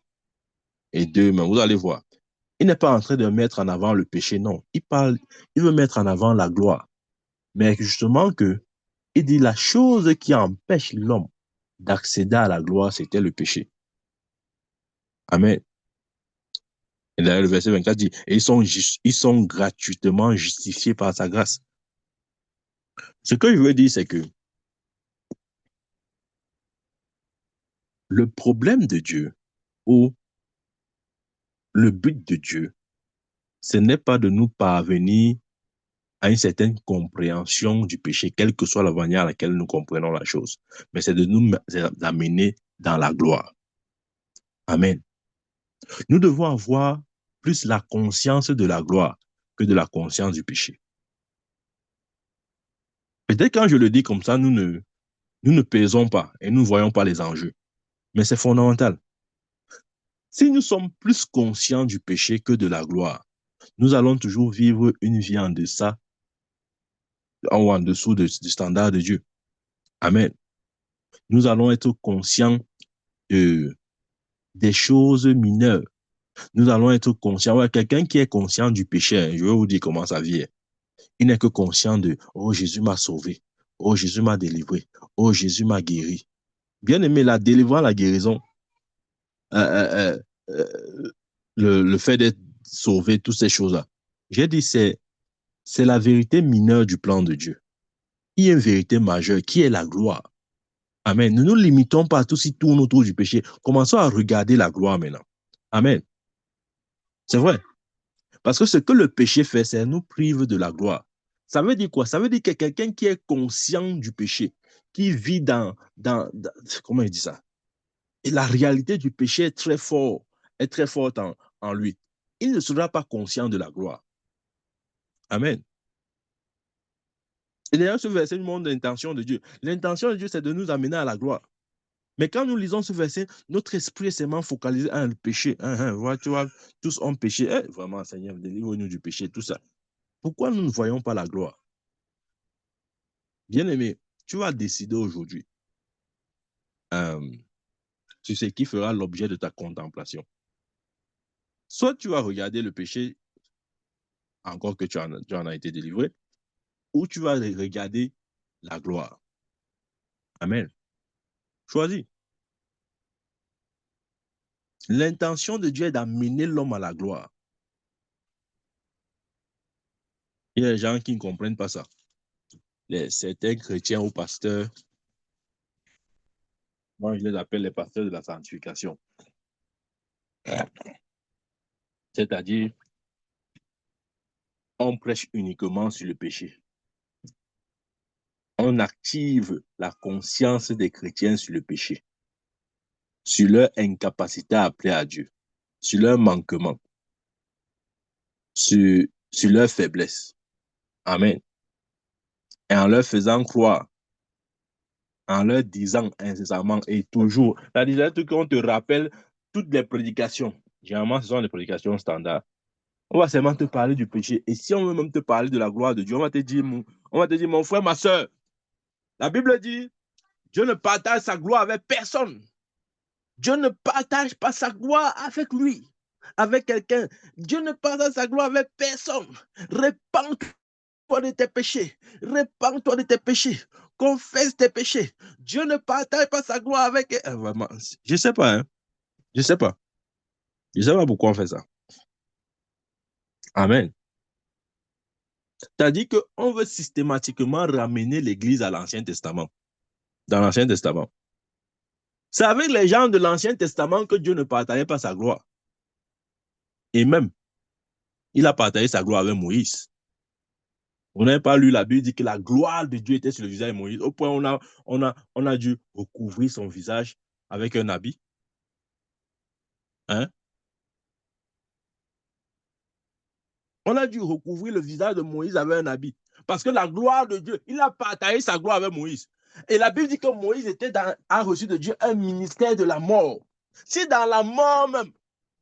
et 2, mais vous allez voir. Il n'est pas en train de mettre en avant le péché, non. Il veut mettre en avant la gloire. Mais justement il dit la chose qui empêche l'homme d'accéder à la gloire, c'était le péché. Amen. Et d'ailleurs, le verset 24 dit, et ils sont gratuitement justifiés par sa grâce. Ce que je veux dire, c'est que le problème de Dieu, ou le but de Dieu, ce n'est pas de nous parvenir à une certaine compréhension du péché, quelle que soit la manière à laquelle nous comprenons la chose, mais c'est de nous amener dans la gloire. Amen. Nous devons avoir plus la conscience de la gloire que de la conscience du péché. Peut-être quand je le dis comme ça, nous ne pesons pas et nous ne voyons pas les enjeux, mais c'est fondamental. Si nous sommes plus conscients du péché que de la gloire, nous allons toujours vivre une vie en deçà ou en dessous du standard de Dieu. Amen. Nous allons être conscients des choses mineures. Nous allons être conscients. Ouais, quelqu'un qui est conscient du péché, je vais vous dire comment ça vient. Il n'est que conscient de « Oh, Jésus m'a sauvé. Oh, Jésus m'a délivré. Oh, Jésus m'a guéri. » Bien aimé, la délivrance, la guérison, euh, euh, euh, le fait d'être sauvé, toutes ces choses-là. J'ai dit, c'est la vérité mineure du plan de Dieu. Il y a une vérité majeure qui est la gloire. Amen. Ne nous limitons pas à tout ce qui tourne autour du péché. Commençons à regarder la gloire maintenant. Amen. C'est vrai. Parce que ce que le péché fait, c'est nous prive de la gloire. Ça veut dire quoi? Ça veut dire que quelqu'un qui est conscient du péché, qui vit comment il dit ça? Et la réalité du péché est très forte en lui. Il ne sera pas conscient de la gloire. Amen. Et d'ailleurs, ce verset nous montre l'intention de Dieu. L'intention de Dieu, c'est de nous amener à la gloire. Mais quand nous lisons ce verset, notre esprit est seulement focalisé sur le péché. Tu vois, tous ont péché. Vraiment, Seigneur, délivre-nous du péché, tout ça. Pourquoi nous ne voyons pas la gloire? Bien-aimé, tu vas décider aujourd'hui sur ce qui fera l'objet de ta contemplation. Soit tu vas regarder le péché, encore que tu en as été délivré, ou tu vas regarder la gloire. Amen. Choisis. L'intention de Dieu est d'amener l'homme à la gloire. Il y a des gens qui ne comprennent pas ça. Certains chrétiens ou pasteurs, moi je les appelle les pasteurs de la sanctification. C'est-à-dire, on prêche uniquement sur le péché. On active la conscience des chrétiens sur le péché, sur leur incapacité à appeler à Dieu, sur leur manquement, sur leur faiblesse. Amen. Et en leur faisant croire, en leur disant incessamment et toujours, c'est-à-dire qu'on te rappelle toutes les prédications. Généralement, ce sont les prédications standards. On va seulement te parler du péché. Et si on veut même te parler de la gloire de Dieu, on va te dire, mon frère, ma soeur, la Bible dit, Dieu ne partage sa gloire avec personne. Dieu ne partage pas sa gloire avec lui, avec quelqu'un. Dieu ne partage sa gloire avec personne. Répands-toi de tes péchés. Répands-toi de tes péchés. Confesse tes péchés. Dieu ne partage pas sa gloire avec... Vraiment, je ne sais pas. Hein? Je ne sais pas. Je ne sais pas pourquoi on fait ça. Amen. C'est-à-dire qu'on veut systématiquement ramener l'Église à l'Ancien Testament. Dans l'Ancien Testament. C'est avec les gens de l'Ancien Testament que Dieu ne partageait pas sa gloire. Et même, il a partagé sa gloire avec Moïse. On n'avait pas lu la Bible, dit que la gloire de Dieu était sur le visage de Moïse. Au point où on a dû recouvrir son visage avec un habit. Hein? On a dû recouvrir le visage de Moïse avec un habit. Parce que la gloire de Dieu, il a partagé sa gloire avec Moïse. Et la Bible dit que Moïse a reçu de Dieu un ministère de la mort. Si dans la mort même,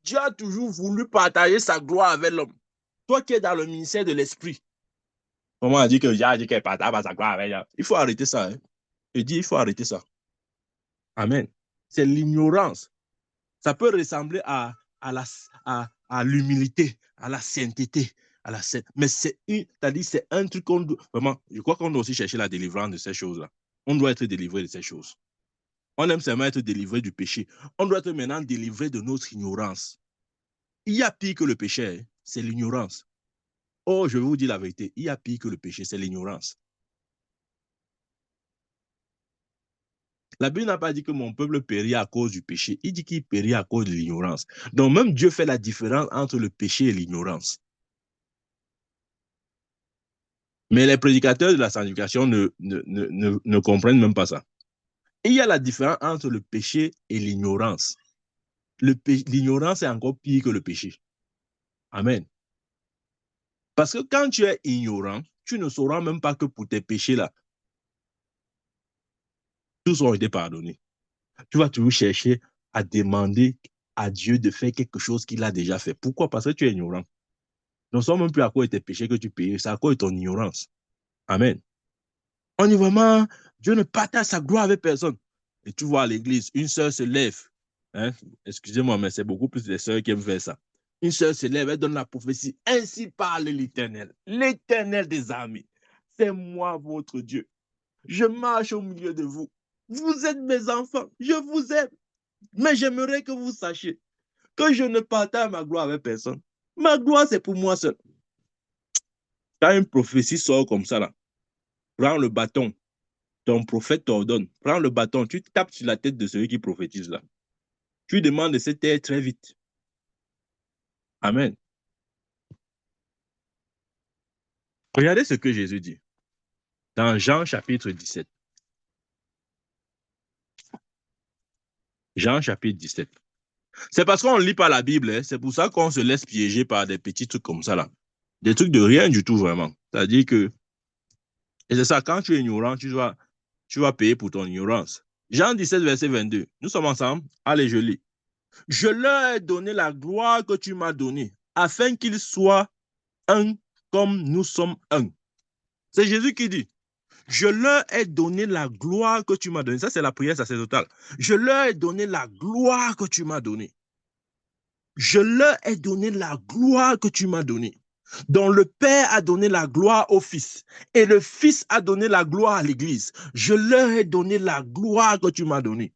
Dieu a toujours voulu partager sa gloire avec l'homme, toi qui es dans le ministère de l'esprit, comment on a dit que Dieu a dit qu'il partage sa gloire avec l'homme? Il faut arrêter ça. Hein? Je dis, il faut arrêter ça. Amen. C'est l'ignorance. Ça peut ressembler à l'humilité, à la sainteté, à la sainte. Mais c'est un truc qu'on doit, vraiment, je crois qu'on doit aussi chercher la délivrance de ces choses-là. On doit être délivré de ces choses. On aime seulement être délivré du péché. On doit être maintenant délivré de notre ignorance. Il y a pire que le péché, hein? C'est l'ignorance. Oh, je vais vous dire la vérité, il y a pire que le péché, c'est l'ignorance. La Bible n'a pas dit que mon peuple périt à cause du péché. Il dit qu'il périt à cause de l'ignorance. Donc même Dieu fait la différence entre le péché et l'ignorance. Mais les prédicateurs de la sanctification ne comprennent même pas ça. Et il y a la différence entre le péché et l'ignorance. L'ignorance est encore pire que le péché. Amen. Parce que quand tu es ignorant, tu ne sauras même pas que pour tes péchés-là, tous ont été pardonnés. Tu vas toujours chercher à demander à Dieu de faire quelque chose qu'il a déjà fait. Pourquoi? Parce que tu es ignorant. Ne sont même plus à cause de tes péchés que tu payes, c'est à cause de ton ignorance. Amen. On est vraiment, Dieu ne partage sa gloire avec personne. Et tu vois à l'église, une sœur se lève. Hein? Excusez-moi, mais c'est beaucoup plus les sœurs qui aiment faire ça. Une sœur se lève, elle donne la prophétie. Ainsi parle l'Éternel, l'Éternel des armées. C'est moi votre Dieu. Je marche au milieu de vous. Vous êtes mes enfants. Je vous aime. Mais j'aimerais que vous sachiez que je ne partage ma gloire avec personne. Ma gloire, c'est pour moi seul. Quand une prophétie sort comme ça, là, prends le bâton. Ton prophète t'ordonne. Prends le bâton, tu tapes sur la tête de celui qui prophétise là. Tu lui demandes de se taire très vite. Amen. Regardez ce que Jésus dit. Dans Jean chapitre 17. Jean chapitre 17. C'est parce qu'on ne lit pas la Bible, hein. C'est pour ça qu'on se laisse piéger par des petits trucs comme ça, là. Des trucs de rien du tout, vraiment. C'est-à-dire que, et c'est ça, quand tu es ignorant, tu vas payer pour ton ignorance. Jean 17, verset 22. Nous sommes ensemble. Allez, je lis. Je leur ai donné la gloire que tu m'as donnée, afin qu'ils soient un comme nous sommes un. C'est Jésus qui dit. Je leur ai donné la gloire que tu m'as donnée. Ça, c'est la prière sacerdotale. Je leur ai donné la gloire que tu m'as donnée. Je leur ai donné la gloire que tu m'as donnée. Donc le Père a donné la gloire au Fils et le Fils a donné la gloire à l'Église. Je leur ai donné la gloire que tu m'as donnée.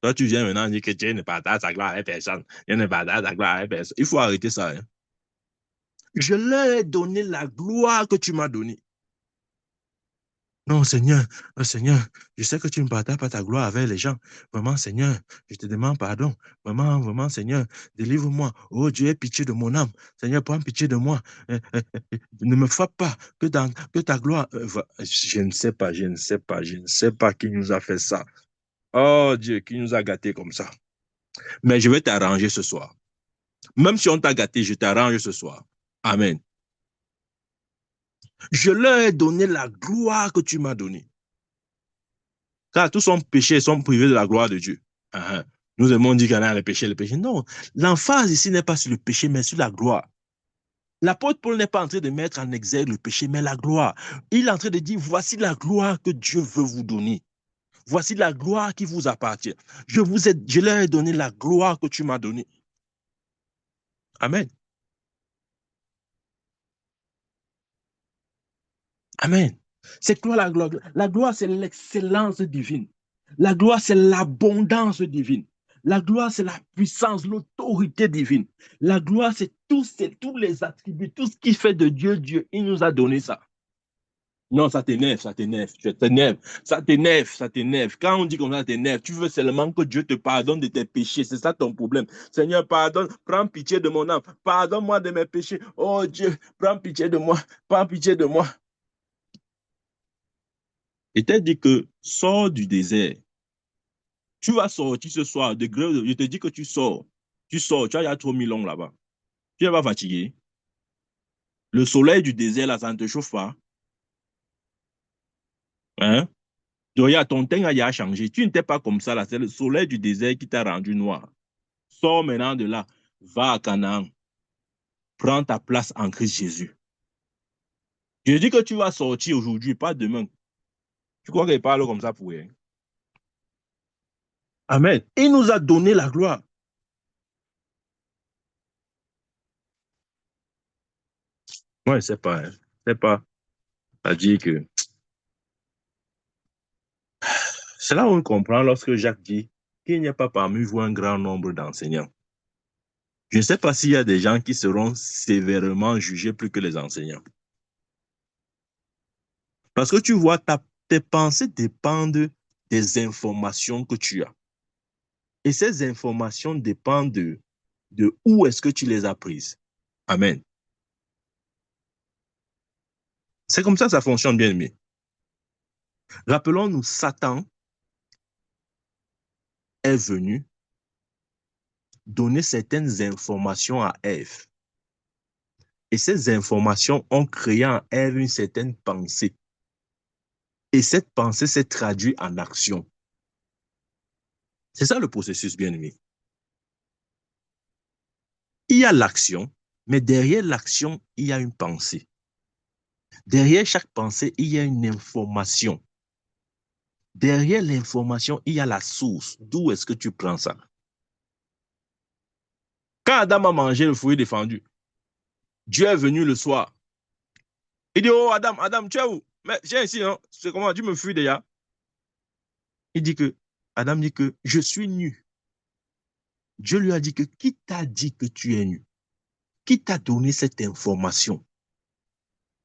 Toi, tu viens maintenant dire que Dieu ne partage sa gloire avec personne. Dieu ne partage sa gloire avec personne. Il faut arrêter ça. Hein. Je leur ai donné la gloire que tu m'as donnée. Non, Seigneur, Seigneur, je sais que tu ne partages pas ta gloire avec les gens. Vraiment, Seigneur, je te demande pardon. Vraiment, vraiment, Seigneur, délivre-moi. Oh Dieu, aie pitié de mon âme. Seigneur, prends pitié de moi. Ne me frappe pas que ta gloire. Je ne sais pas, je ne sais pas, je ne sais pas qui nous a fait ça. Oh Dieu, qui nous a gâtés comme ça. Mais je vais t'arranger ce soir. Même si on t'a gâté, je t'arrange ce soir. Amen. Je leur ai donné la gloire que tu m'as donnée. Car tous sont péchés, sont privés de la gloire de Dieu. Uh-huh. Nous aimons dire qu'il y a le péché, le péché. Non, l'emphase ici n'est pas sur le péché, mais sur la gloire. L'apôtre Paul n'est pas en train de mettre en exergue le péché, mais la gloire. Il est en train de dire, voici la gloire que Dieu veut vous donner. Voici la gloire qui vous appartient. Je leur ai donné la gloire que tu m'as donnée. Amen. Amen. C'est quoi la gloire? La gloire, c'est l'excellence divine. La gloire, c'est l'abondance divine. La gloire, c'est la puissance, l'autorité divine. La gloire, c'est tous les attributs, tout ce qui fait de Dieu, Dieu. Il nous a donné ça. Non, ça t'énerve, ça t'énerve, ça t'énerve, ça t'énerve, ça t'énerve. Quand on dit comme ça, t'énerve, tu veux seulement que Dieu te pardonne de tes péchés. C'est ça ton problème. Seigneur, pardonne, prends pitié de mon âme. Pardonne-moi de mes péchés. Oh Dieu, prends pitié de moi. Prends pitié de moi. Et t'a dit que sors du désert. Tu vas sortir ce soir. Je te dis que tu sors. Tu sors. Tu as déjà trop mis long là-bas. Tu n'es pas fatigué. Le soleil du désert, là, ça ne te chauffe pas. Hein? Donc, regarde, ton teint a déjà changé. Tu n'étais pas comme ça, là. C'est le soleil du désert qui t'a rendu noir. Sors maintenant de là. Va à Canaan. Prends ta place en Christ Jésus. Je dis que tu vas sortir aujourd'hui, pas demain. Tu crois qu'il parle comme ça pour rien? Amen. Il nous a donné la gloire. Moi, je ne sais pas. Hein. Je ne sais pas. À dire que c'est là où on comprend lorsque Jacques dit qu'il n'y a pas parmi vous un grand nombre d'enseignants. Je ne sais pas s'il y a des gens qui seront sévèrement jugés plus que les enseignants. Parce que tu vois, tes pensées dépendent des informations que tu as. Et ces informations dépendent de où est-ce que tu les as prises. Amen. C'est comme ça fonctionne, bien aimé. Rappelons-nous, Satan est venu donner certaines informations à Ève. Et ces informations ont créé en Ève une certaine pensée. Et cette pensée s'est traduite en action. C'est ça le processus, bien aimé. Il y a l'action, mais derrière l'action, il y a une pensée. Derrière chaque pensée, il y a une information. Derrière l'information, il y a la source. D'où est-ce que tu prends ça? Quand Adam a mangé le fruit défendu, Dieu est venu le soir. Il dit, oh Adam, Adam, tu es où? Mais viens ici, hein? C'est comment? Tu me fuis déjà. Adam dit que je suis nu. Dieu lui a dit que qui t'a dit que tu es nu? Qui t'a donné cette information?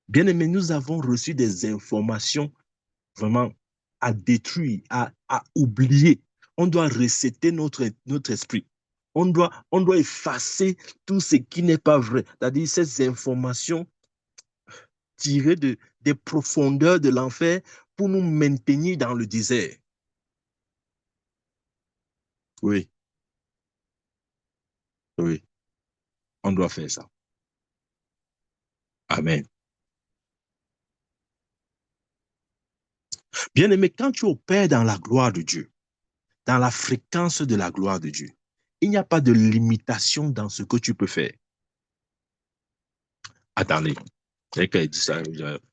Bien aimé, nous avons reçu des informations vraiment à détruire, à oublier. On doit resetter notre esprit. On doit effacer tout ce qui n'est pas vrai. C'est-à-dire ces informations tirées des profondeurs de l'enfer pour nous maintenir dans le désert. Oui, oui, on doit faire ça. Amen. Bien-aimé, quand tu opères dans la gloire de Dieu, dans la fréquence de la gloire de Dieu, il n'y a pas de limitation dans ce que tu peux faire. Attendez, c'est qu'il dit ça,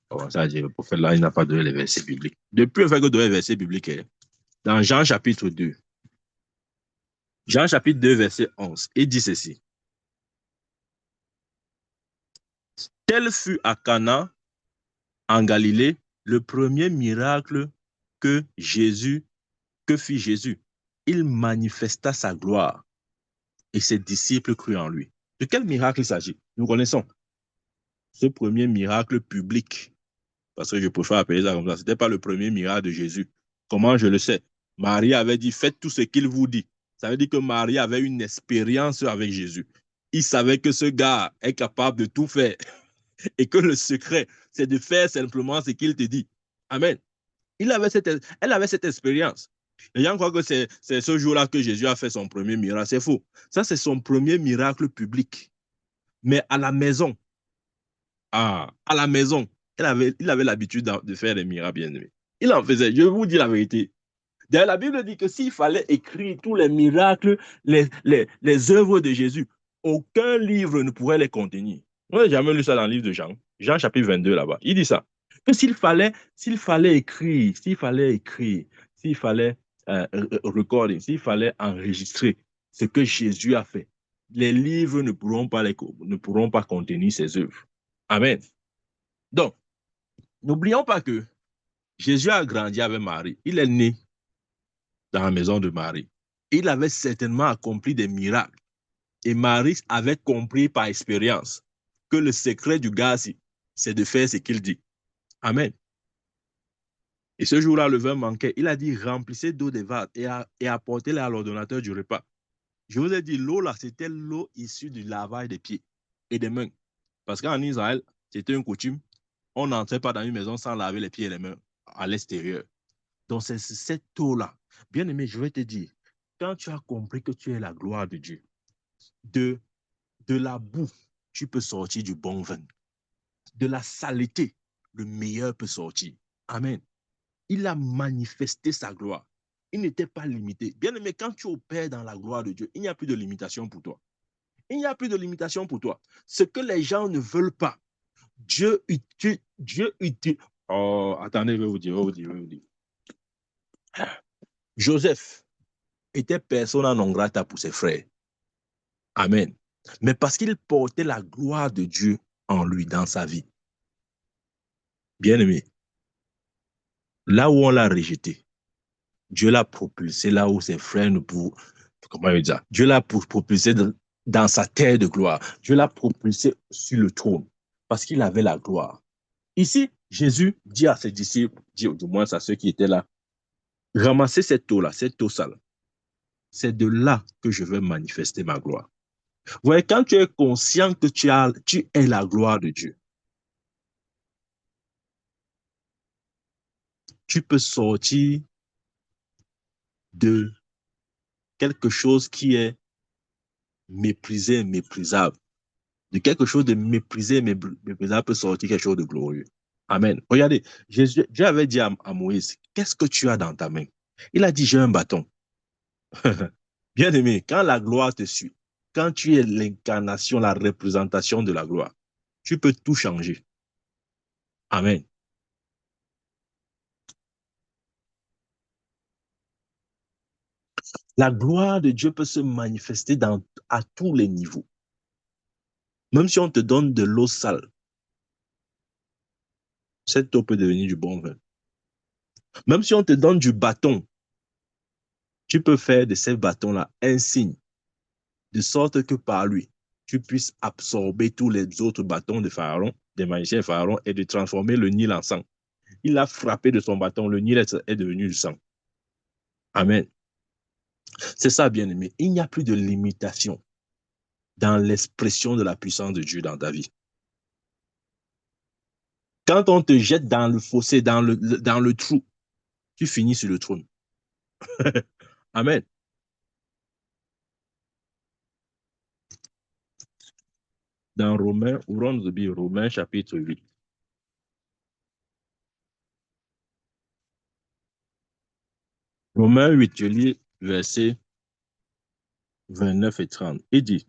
commencé à dire, le prophète là, il n'a pas donné les versets bibliques. Depuis le fait que donner les versets bibliques, dans Jean chapitre 2, Jean chapitre 2, verset 11, il dit ceci. Tel fut à Cana, en Galilée, le premier miracle que que fit Jésus. Il manifesta sa gloire et ses disciples crurent en lui. De quel miracle il s'agit? Nous connaissons ce premier miracle public, parce que je préfère appeler ça comme ça. Ce n'était pas le premier miracle de Jésus. Comment je le sais? Marie avait dit, faites tout ce qu'il vous dit. Ça veut dire que Marie avait une expérience avec Jésus. Il savait que ce gars est capable de tout faire et que le secret, c'est de faire simplement ce qu'il te dit. Amen. Elle avait cette expérience. Les gens croient que c'est ce jour-là que Jésus a fait son premier miracle. C'est faux. Ça, c'est son premier miracle public. Mais à la maison, à la maison, il avait l'habitude de faire des miracles, bien aimés. Il en faisait. Je vous dis la vérité. D'ailleurs, la Bible dit que s'il fallait écrire tous les miracles, les œuvres de Jésus, aucun livre ne pourrait les contenir. On n'a jamais lu ça dans le livre de Jean. Jean chapitre 22 là-bas. Il dit ça. Que s'il fallait écrire, s'il fallait recorder, s'il fallait enregistrer ce que Jésus a fait, les livres ne pourront pas contenir ses œuvres. Amen. Donc, n'oublions pas que Jésus a grandi avec Marie. Il est né dans la maison de Marie. Il avait certainement accompli des miracles. Et Marie avait compris par expérience que le secret du gars, c'est de faire ce qu'il dit. Amen. Et ce jour-là, le vin manquait. Il a dit, remplissez d'eau des vases et apportez-les à l'ordonnateur du repas. Je vous ai dit, l'eau là, c'était l'eau issue du lavage des pieds et des mains. Parce qu'en Israël, c'était une coutume. On n'entrait pas dans une maison sans laver les pieds et les mains à l'extérieur. Donc, c'est cette eau-là. Bien aimé, je vais te dire, quand tu as compris que tu es la gloire de Dieu, de, de la boue, tu peux sortir du bon vin. De la saleté, le meilleur peut sortir. Amen. Il a manifesté sa gloire. Il n'était pas limité. Bien aimé, quand tu opères dans la gloire de Dieu, il n'y a plus de limitation pour toi. Il n'y a plus de limitation pour toi. Ce que les gens ne veulent pas, Dieu utilise. Oh, attendez, je vais vous dire. Joseph était persona non grata pour ses frères. Amen. Mais parce qu'il portait la gloire de Dieu en lui, dans sa vie. Bien aimé, là où on l'a rejeté, Dieu l'a propulsé là où ses frères ne pouvaient. Comment dire ça? Dieu l'a propulsé dans sa terre de gloire. Dieu l'a propulsé sur le trône parce qu'il avait la gloire. Ici, Jésus dit à ses disciples, dit du moins à ceux qui étaient là, ramassez cette eau-là, cette eau sale. C'est de là que je vais manifester ma gloire. Vous voyez, quand tu es conscient que tu es la gloire de Dieu, tu peux sortir de quelque chose qui est méprisé, méprisable. De quelque chose de méprisé, méprisable peut sortir quelque chose de glorieux. Amen. Regardez, Dieu avait dit à Moïse, qu'est-ce que tu as dans ta main? Il a dit, j'ai un bâton. Bien aimé, quand la gloire te suit, quand tu es l'incarnation, la représentation de la gloire, tu peux tout changer. Amen. La gloire de Dieu peut se manifester à tous les niveaux. Même si on te donne de l'eau sale, cette eau peut devenir du bon vin. Même si on te donne du bâton, tu peux faire de ces bâtons-là un signe, de sorte que par lui, tu puisses absorber tous les autres bâtons de Pharaon, des magiciens de Pharaon, et de transformer le Nil en sang. Il a frappé de son bâton, le Nil est devenu du sang. Amen. C'est ça, bien aimé. Il n'y a plus de limitation dans l'expression de la puissance de Dieu dans ta vie. Quand on te jette dans le fossé, dans le trou, tu finis sur le trône. Amen. Dans Romains, ouvrons nos Bibles, Romains chapitre 8. Romains 8, je lis versets 29 et 30. Il dit,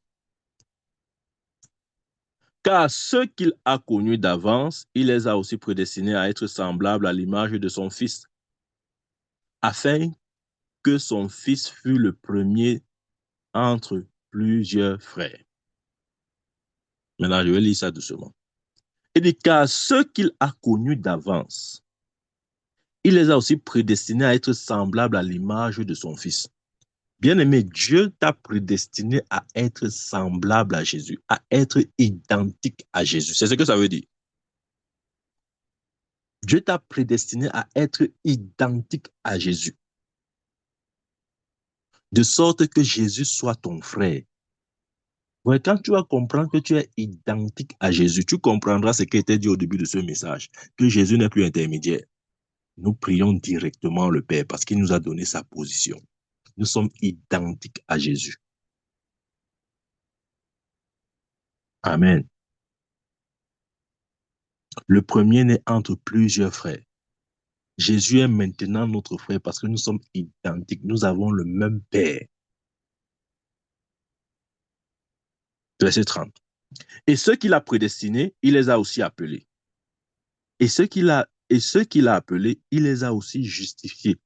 car ceux qu'il a connus d'avance, il les a aussi prédestinés à être semblables à l'image de son Fils, afin que son Fils fût le premier entre plusieurs frères. Maintenant, je vais lire ça doucement. Il dit, car ceux qu'il a connus d'avance, il les a aussi prédestinés à être semblables à l'image de son Fils. Bien-aimé, Dieu t'a prédestiné à être semblable à Jésus, à être identique à Jésus. C'est ce que ça veut dire. Dieu t'a prédestiné à être identique à Jésus, de sorte que Jésus soit ton frère. Ouais, quand tu vas comprendre que tu es identique à Jésus, tu comprendras ce qui était dit au début de ce message, que Jésus n'est plus intermédiaire. Nous prions directement le Père parce qu'il nous a donné sa position. Nous sommes identiques à Jésus. Amen. Le premier-né entre plusieurs frères. Jésus est maintenant notre frère parce que nous sommes identiques. Nous avons le même Père. Verset 30. Et ceux qu'il a prédestinés, il les a aussi appelés. Et ceux qu'il a appelés, il les a aussi justifiés.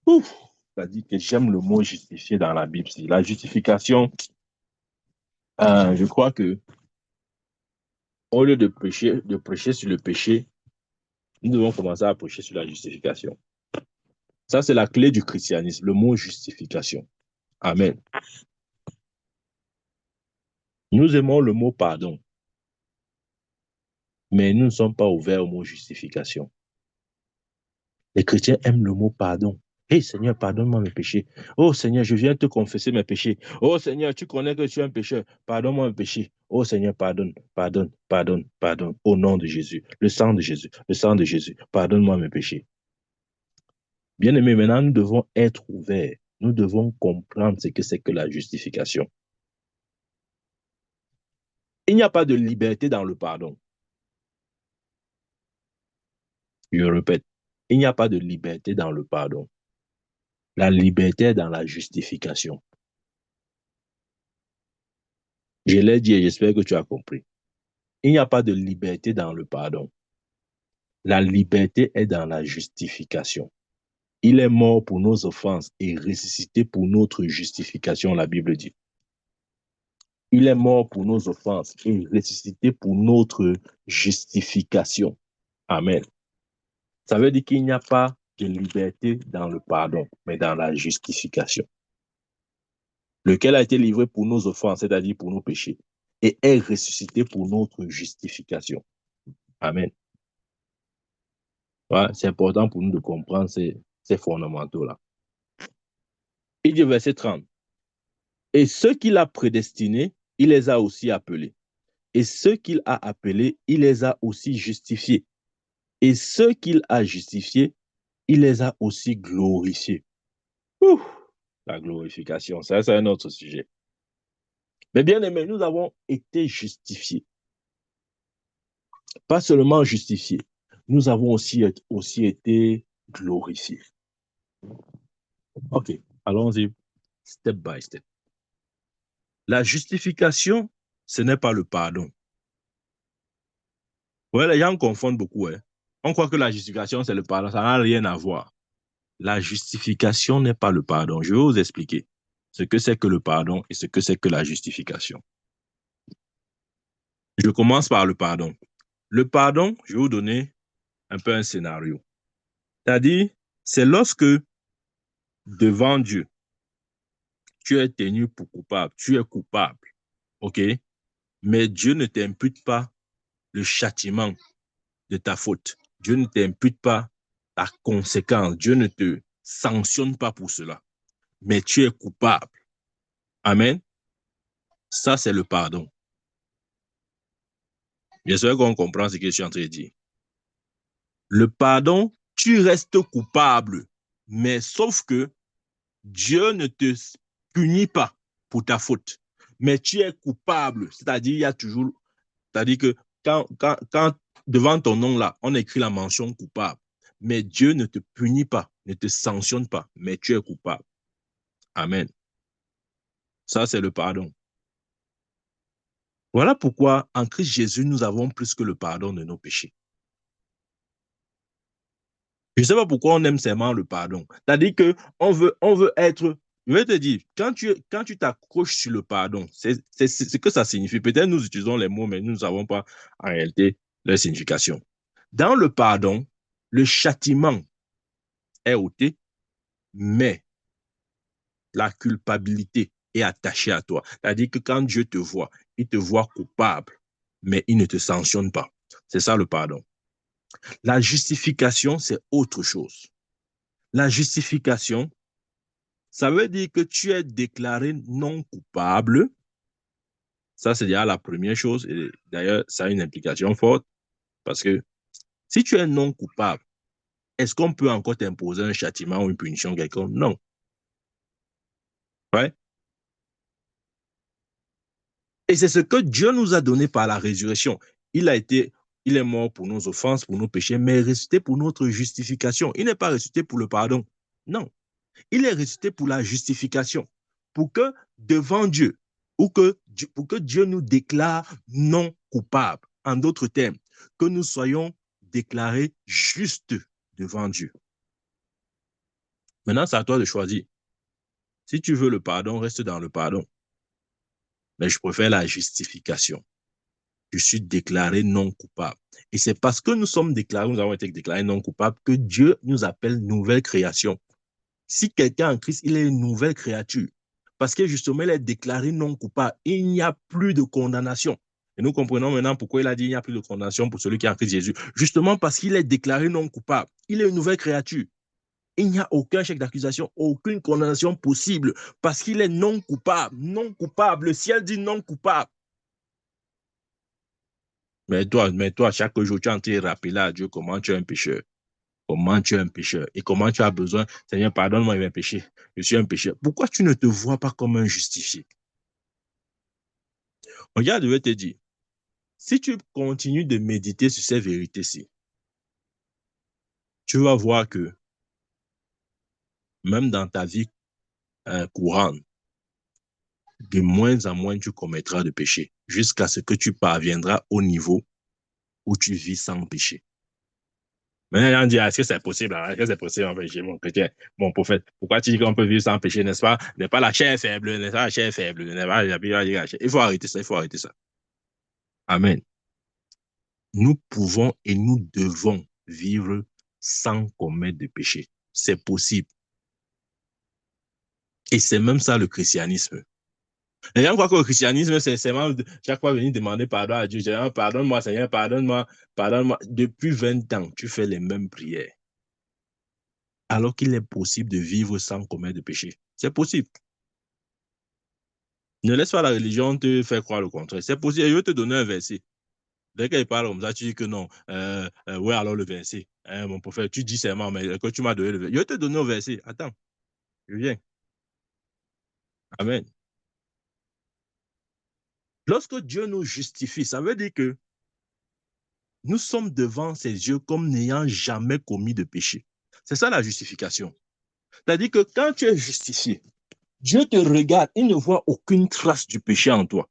Ouf, ça dit que j'aime le mot justifié dans la Bible. La justification, je crois que au lieu de prêcher sur le péché, nous devons commencer à prêcher sur la justification. Ça, c'est la clé du christianisme, le mot justification. Amen. Nous aimons le mot pardon, mais nous ne sommes pas ouverts au mot justification. Les chrétiens aiment le mot pardon. Hey Seigneur, pardonne-moi mes péchés. Oh Seigneur, je viens te confesser mes péchés. Oh Seigneur, tu connais que je suis un pécheur. Pardonne-moi mes péchés. Oh Seigneur, pardonne, pardonne, pardonne, pardonne. Au nom de Jésus, le sang de Jésus, le sang de Jésus. Pardonne-moi mes péchés. Bien-aimés, maintenant, nous devons être ouverts. Nous devons comprendre ce que c'est que la justification. Il n'y a pas de liberté dans le pardon. Je répète, il n'y a pas de liberté dans le pardon. La liberté est dans la justification. Je l'ai dit et j'espère que tu as compris. Il n'y a pas de liberté dans le pardon. La liberté est dans la justification. Il est mort pour nos offenses et ressuscité pour notre justification, la Bible dit. Il est mort pour nos offenses et ressuscité pour notre justification. Amen. Ça veut dire qu'il n'y a pas de liberté dans le pardon, mais dans la justification. Lequel a été livré pour nos offenses, c'est-à-dire pour nos péchés, et est ressuscité pour notre justification. Amen. Ouais, c'est important pour nous de comprendre ces fondamentaux-là. Il dit verset 30. Et ceux qu'il a prédestinés, il les a aussi appelés. Et ceux qu'il a appelés, il les a aussi justifiés. Et ceux qu'il a justifiés, il les a aussi glorifiés. Ouf, la glorification, ça c'est un autre sujet. Mais bien aimé, nous avons été justifiés. Pas seulement justifiés, nous avons aussi été glorifiés. Ok, allons-y, step by step. La justification, ce n'est pas le pardon. Ouais, les gens confondent beaucoup. Hein. On croit que la justification, c'est le pardon. Ça n'a rien à voir. La justification n'est pas le pardon. Je vais vous expliquer ce que c'est que le pardon et ce que c'est que la justification. Je commence par le pardon. Le pardon, je vais vous donner un peu un scénario. C'est-à-dire, c'est lorsque, devant Dieu, tu es tenu pour coupable, tu es coupable, ok? Mais Dieu ne t'impute pas le châtiment de ta faute. Dieu ne t'impute pas la conséquence. Dieu ne te sanctionne pas pour cela. Mais tu es coupable. Amen. Ça, c'est le pardon. J'espère qu'on comprend ce que je suis en train de dire. Le pardon, tu restes coupable. Mais sauf que Dieu ne te punit pas pour ta faute. mais tu es coupable. C'est-à-dire, il y a toujours, c'est-à-dire que quand devant ton nom là, on écrit la mention coupable, mais Dieu ne te punit pas, ne te sanctionne pas, mais tu es coupable. Amen. Ça, c'est le pardon. Voilà pourquoi en Christ Jésus, nous avons plus que le pardon de nos péchés. Je ne sais pas pourquoi on aime seulement le pardon. C'est-à-dire qu'on veut être... Je vais te dire, quand tu t'accroches sur le pardon, c'est ce que ça signifie. Peut-être nous utilisons les mots, mais nous ne savons pas en réalité leur signification. Dans le pardon, le châtiment est ôté, mais la culpabilité est attachée à toi. C'est-à-dire que quand Dieu te voit, il te voit coupable, mais il ne te sanctionne pas. C'est ça le pardon. La justification, c'est autre chose. La justification, ça veut dire que tu es déclaré non coupable. Ça, c'est déjà la première chose. Et d'ailleurs, ça a une implication forte parce que si tu es non coupable, est-ce qu'on peut encore t'imposer un châtiment ou une punition quelconque? Non. Ouais. Et c'est ce que Dieu nous a donné par la résurrection. Il est mort pour nos offenses, pour nos péchés, mais il est ressuscité pour notre justification. Il n'est pas ressuscité pour le pardon. Non. Il est ressuscité pour la justification. Pour que devant Dieu, pour que Dieu nous déclare non coupables. En d'autres termes, que nous soyons déclarés justes devant Dieu. Maintenant, c'est à toi de choisir. Si tu veux le pardon, reste dans le pardon. Mais je préfère la justification. Je suis déclaré non coupable. Et c'est parce que nous sommes déclarés, nous avons été déclarés non coupables que Dieu nous appelle nouvelle création. Si quelqu'un en Christ, il est une nouvelle créature, parce que justement, il est déclaré non coupable, il n'y a plus de condamnation. Et nous comprenons maintenant pourquoi il a dit il n'y a plus de condamnation pour celui qui est en Christ Jésus. Justement parce qu'il est déclaré non coupable. Il est une nouvelle créature. Il n'y a aucun chèque d'accusation, aucune condamnation possible, parce qu'il est non coupable. Non coupable. Le ciel dit non coupable. Mais toi, chaque jour, tu es en train de rappeler à Dieu comment tu es un pécheur. Comment tu es un pécheur et comment tu as besoin, Seigneur, pardonne-moi mes péchés. Je suis un pécheur. Pourquoi tu ne te vois pas comme un justifié? Regarde, je vais te dire, si tu continues de méditer sur ces vérités-ci, tu vas voir que même dans ta vie courante, de moins en moins tu commettras de péché jusqu'à ce que tu parviendras au niveau où tu vis sans péché. Maintenant, on dit, est-ce que c'est possible? Est-ce que c'est possible en péché, mon chrétien, mon prophète? Pourquoi tu dis qu'on peut vivre sans péché, n'est-ce pas? N'est pas la chair faible, n'est-ce pas la chair faible, n'est pas la chair. Il faut arrêter ça, il faut arrêter ça. Amen. Nous pouvons et nous devons vivre sans commettre de péché. C'est possible. Et c'est même ça le christianisme. Les gens croient que le christianisme, c'est seulement chaque fois venir demander pardon à Dieu. Seigneur, pardonne-moi, Seigneur, pardonne-moi, pardonne-moi. Depuis 20 ans, tu fais les mêmes prières. Alors qu'il est possible de vivre sans commettre de péché. C'est possible. Ne laisse pas la religion te faire croire le contraire. C'est possible. Je vais te donner un verset. Dès qu'elle parle comme ça, tu dis que non. Ouais, alors le verset. Mon prophète, tu dis seulement, mais que tu m'as donné le verset. Je vais te donner un verset. Attends, je viens. Amen. Lorsque Dieu nous justifie, ça veut dire que nous sommes devant ses yeux comme n'ayant jamais commis de péché. C'est ça la justification. C'est-à-dire que quand tu es justifié, Dieu te regarde, il ne voit aucune trace du péché en toi.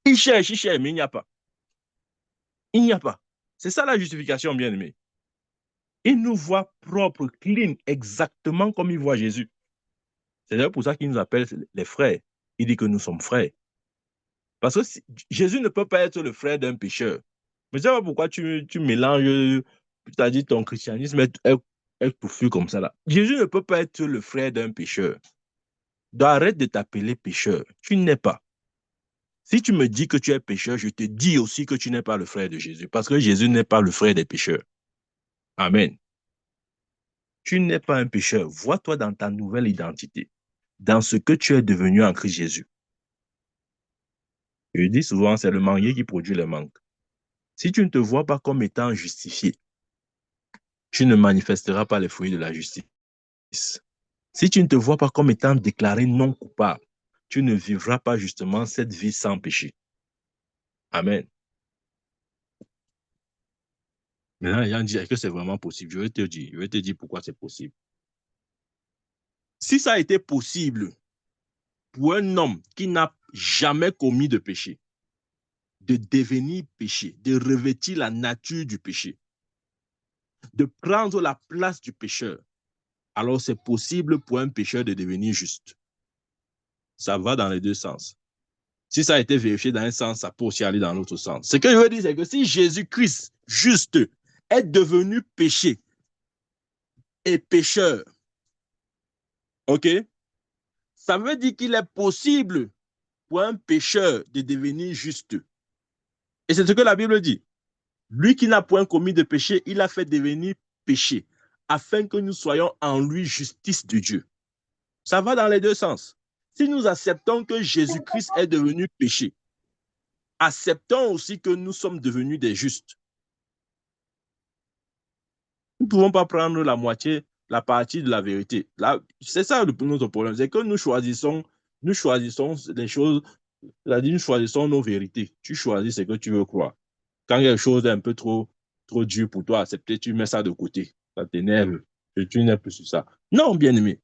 Il cherche, mais il n'y a pas. Il n'y a pas. C'est ça la justification, bien aimé. Il nous voit propres, clean, exactement comme il voit Jésus. C'est d'ailleurs pour ça qu'il nous appelle les frères. Il dit que nous sommes frères. Parce que Jésus ne peut pas être le frère d'un pécheur. Mais je ne sais pas pourquoi tu mélanges, tu as dit ton christianisme est touffu comme ça là. Jésus ne peut pas être le frère d'un pécheur. Donc arrête de t'appeler pécheur. Tu n'es pas. Si tu me dis que tu es pécheur, je te dis aussi que tu n'es pas le frère de Jésus. Parce que Jésus n'est pas le frère des pécheurs. Amen. Tu n'es pas un pécheur. Vois-toi dans ta nouvelle identité, dans ce que tu es devenu en Christ Jésus. Je dis souvent, c'est le manguier qui produit le mangue. Si tu ne te vois pas comme étant justifié, tu ne manifesteras pas les fruits de la justice. Si tu ne te vois pas comme étant déclaré non coupable, tu ne vivras pas justement cette vie sans péché. Amen. Maintenant, les gens disent que c'est vraiment possible. Je vais te dire pourquoi c'est possible. Si ça a été possible pour un homme qui n'a jamais commis de péché, de devenir péché, de revêtir la nature du péché, de prendre la place du pécheur, alors c'est possible pour un pécheur de devenir juste. Ça va dans les deux sens. Si ça a été vérifié dans un sens, ça peut aussi aller dans l'autre sens. Ce que je veux dire, c'est que si Jésus-Christ, juste, est devenu péché et pécheur, ok, ça veut dire qu'il est possible pour un pécheur de devenir juste. Et c'est ce que la Bible dit. Lui qui n'a point commis de péché, il a fait devenir péché, afin que nous soyons en lui justice de Dieu. Ça va dans les deux sens. Si nous acceptons que Jésus-Christ est devenu péché, acceptons aussi que nous sommes devenus des justes. Nous ne pouvons pas prendre la moitié, la partie de la vérité. C'est ça notre problème, c'est que nous choisissons les choses, c'est-à-dire nous choisissons nos vérités. Tu choisis ce que tu veux croire. Quand quelque chose est un peu trop dur pour toi à accepter, tu mets ça de côté. Ça t'énerve. Tu n'es plus sur ça. Non, bien-aimé.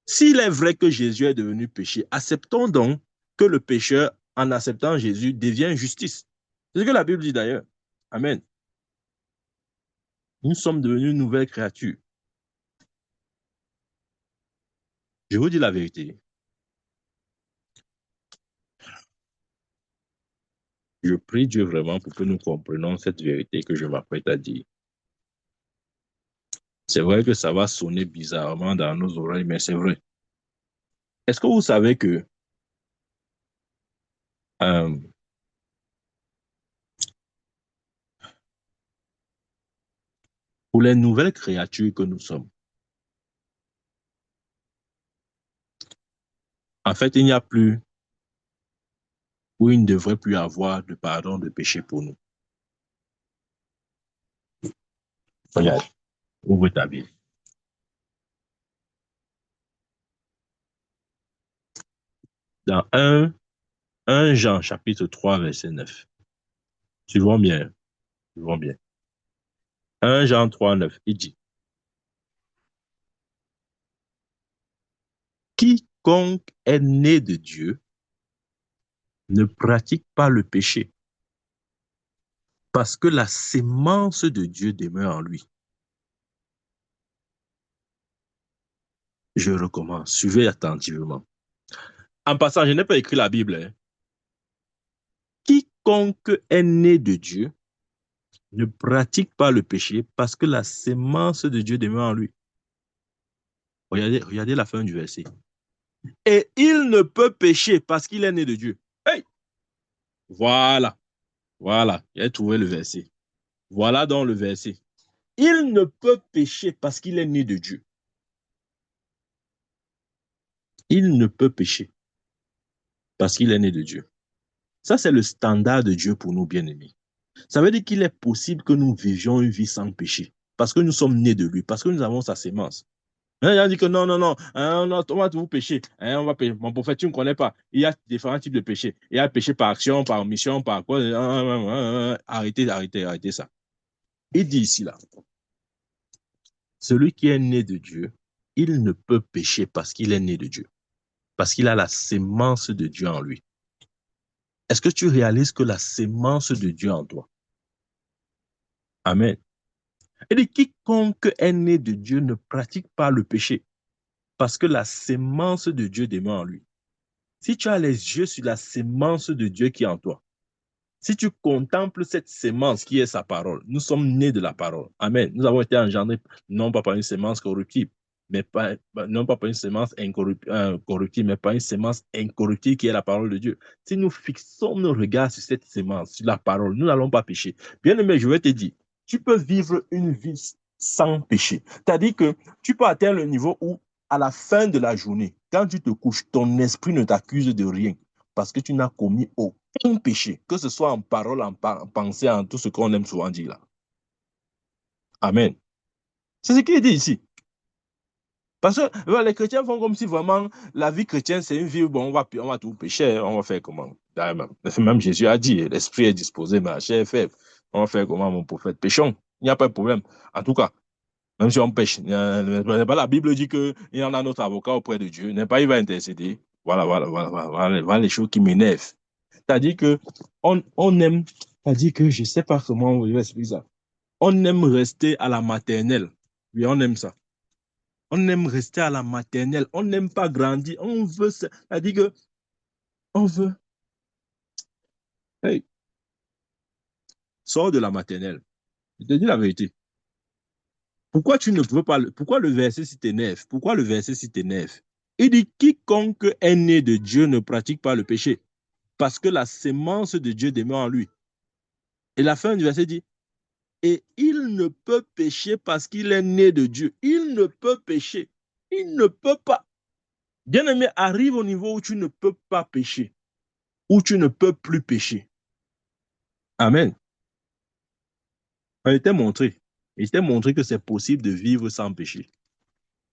S'il est vrai que Jésus est devenu péché, acceptons donc que le pécheur, en acceptant Jésus, devient justice. C'est ce que la Bible dit d'ailleurs. Amen. Nous sommes devenus une nouvelle créature. Je vous dis la vérité. Je prie Dieu vraiment pour que nous comprenions cette vérité que je m'apprête à dire. C'est vrai que ça va sonner bizarrement dans nos oreilles, mais c'est vrai. Est-ce que vous savez que euh, pour les nouvelles créatures que nous sommes, en fait, il n'y a plus ou il ne devrait plus avoir de pardon de péché pour nous. Regarde, ouvre ta Bible. Dans 1 Jean, chapitre 3, verset 9. Suivons bien, suivons bien. 1 Jean 3, 9, il dit, quiconque est né de Dieu ne pratique pas le péché, parce que la sémence de Dieu demeure en lui. Je recommence, suivez attentivement. En passant, je n'ai pas écrit la Bible. Hein. Quiconque est né de Dieu ne pratique pas le péché, parce que la sémence de Dieu demeure en lui. Regardez la fin du verset. Et il ne peut pécher parce qu'il est né de Dieu. Hey! Voilà, j'ai trouvé le verset. Voilà donc le verset. Il ne peut pécher parce qu'il est né de Dieu. Il ne peut pécher parce qu'il est né de Dieu. Ça, c'est le standard de Dieu pour nous, bien-aimés. Ça veut dire qu'il est possible que nous vivions une vie sans péché parce que nous sommes nés de lui, parce que nous avons sa sémence. Il a dit que non, on va vous pécher. On va pécher. Mon prophète, tu ne connais pas. Il y a différents types de péchés. Il y a le péché par action, par omission, par quoi. Arrêtez ça. Il dit ici, là, celui qui est né de Dieu, il ne peut pécher parce qu'il est né de Dieu. Parce qu'il a la sémence de Dieu en lui. Est-ce que tu réalises que la sémence de Dieu en toi? Amen. Et de quiconque est né de Dieu ne pratique pas le péché parce que la sémence de Dieu demeure en lui. Si tu as les yeux sur la sémence de Dieu qui est en toi, si tu contemples cette sémence qui est sa parole, nous sommes nés de la parole. Amen. Nous avons été engendrés non pas par une sémence corruptible, non pas par une sémence corruptible, mais par une sémence incorruptible qui est la parole de Dieu. Si nous fixons nos regards sur cette sémence, sur la parole, nous n'allons pas pécher. Bien aimé, je vais te dire, tu peux vivre une vie sans péché. C'est-à-dire que tu peux atteindre le niveau où, à la fin de la journée, quand tu te couches, ton esprit ne t'accuse de rien parce que tu n'as commis aucun péché, que ce soit en parole, en pensée, en tout ce qu'on aime souvent dire là. Amen. C'est ce qu'il dit ici. Parce que les chrétiens font comme si vraiment la vie chrétienne, c'est une vie où bon, on va tout pécher, on va faire comment? Même Jésus a dit, l'esprit est disposé, mais la chair est faible. On va faire comment, mon prophète? Péchons, il n'y a pas de problème. En tout cas, même si on pêche, la Bible dit qu'il y en a notre avocat auprès de Dieu, n'est pas, il va intercéder. Voilà les choses qui m'énervent. C'est-à-dire que on aime, c'est-à-dire que je ne sais pas comment je vais expliquer ça. On aime rester à la maternelle. Oui, on aime ça. On aime rester à la maternelle. On n'aime pas grandir. On veut, c'est-à-dire que on veut. Hey, sors de la maternelle. Je te dis la vérité. Pourquoi tu ne peux pas, pourquoi le verset si t'énerve? Pourquoi le verset si t'énerve? Il dit, quiconque est né de Dieu ne pratique pas le péché, parce que la sémence de Dieu demeure en lui. Et la fin du verset dit, et il ne peut pécher parce qu'il est né de Dieu. Il ne peut pécher. Il ne peut pas. Bien-aimé, arrive au niveau où tu ne peux pas pécher, où tu ne peux plus pécher. Amen. Il t'est montré. Il t'est montré que c'est possible de vivre sans péché.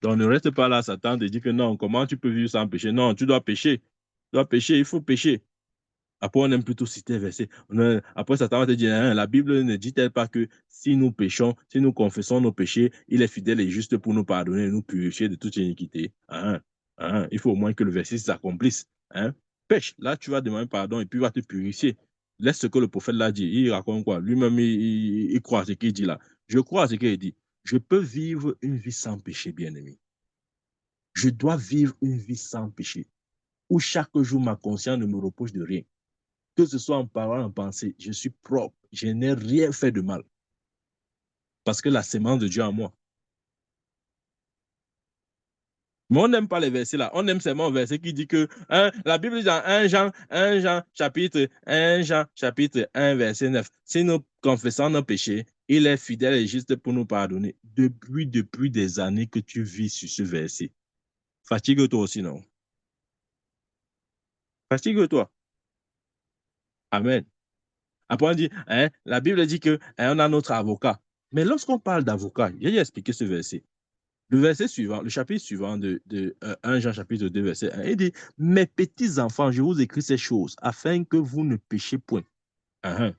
Donc ne reste pas là, Satan te dit que non, comment tu peux vivre sans péché? Non, tu dois pécher. Tu dois pécher, il faut pécher. Après, on aime plutôt citer verset. Après, Satan va te dire, hein, la Bible ne dit-elle pas que si nous péchons, si nous confessons nos péchés, il est fidèle et juste pour nous pardonner et nous purifier de toute iniquité. Hein, hein, il faut au moins que le verset s'accomplisse. Hein. Pêche, là, tu vas demander pardon et puis il va te purifier. Laisse ce que le prophète l'a dit. Il raconte quoi? Lui-même, il croit à ce qu'il dit là. Je crois à ce qu'il dit. Je peux vivre une vie sans péché, bien-aimé. Je dois vivre une vie sans péché, où chaque jour ma conscience ne me reproche de rien. Que ce soit en parole, en pensée, je suis propre. Je n'ai rien fait de mal. Parce que la sémence de Dieu en moi. Mais on n'aime pas les versets là. On aime seulement un verset qui dit que la Bible dit dans 1 Jean chapitre 1, verset 9. Si nous confessons nos péchés, il est fidèle et juste pour nous pardonner. Depuis des années que tu vis sur ce verset. Fatigue-toi aussi, non? Fatigue-toi. Amen. Après, on dit, hein, la Bible dit que hein, on a notre avocat. Mais lorsqu'on parle d'avocat, j'ai expliqué ce verset. Le verset suivant, le chapitre suivant de 1 Jean chapitre 2, verset 1, il dit, mes petits enfants, je vous écris ces choses afin que vous ne péchiez point. Uh-huh.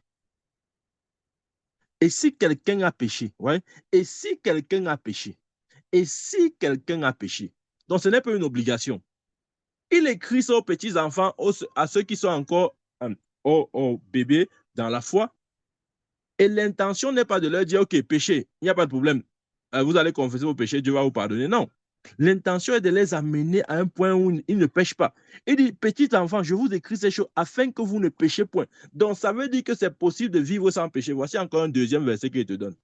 Et si quelqu'un a péché, ouais, et si quelqu'un a péché, et si quelqu'un a péché, donc ce n'est pas une obligation. Il écrit ça aux petits enfants, à ceux qui sont encore aux bébés dans la foi. Et l'intention n'est pas de leur dire, OK, péché, il n'y a pas de problème. Vous allez confesser vos péchés, Dieu va vous pardonner. Non. L'intention est de les amener à un point où ils ne pêchent pas. Il dit, petit enfant, je vous écris ces choses afin que vous ne péchez point. Donc, ça veut dire que c'est possible de vivre sans péché. Voici encore un deuxième verset qu'il te donne.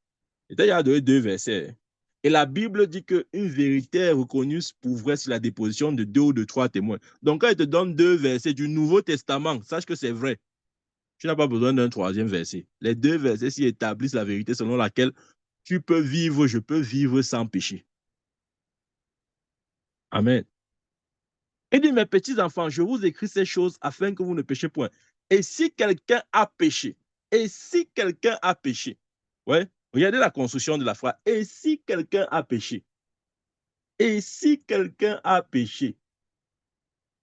Et il a donné deux versets. Et la Bible dit qu'une vérité est reconnue pour vrai sur la déposition de deux ou de trois témoins. Donc, quand il te donne deux versets du Nouveau Testament, sache que c'est vrai. Tu n'as pas besoin d'un troisième verset. Les deux versets s'y établissent la vérité selon laquelle tu peux vivre, je peux vivre sans péché. Amen. Il dit, mes petits enfants, je vous écris ces choses afin que vous ne péchez point. Et si quelqu'un a péché, et si quelqu'un a péché, ouais, regardez la construction de la phrase. Et si quelqu'un a péché, et si quelqu'un a péché.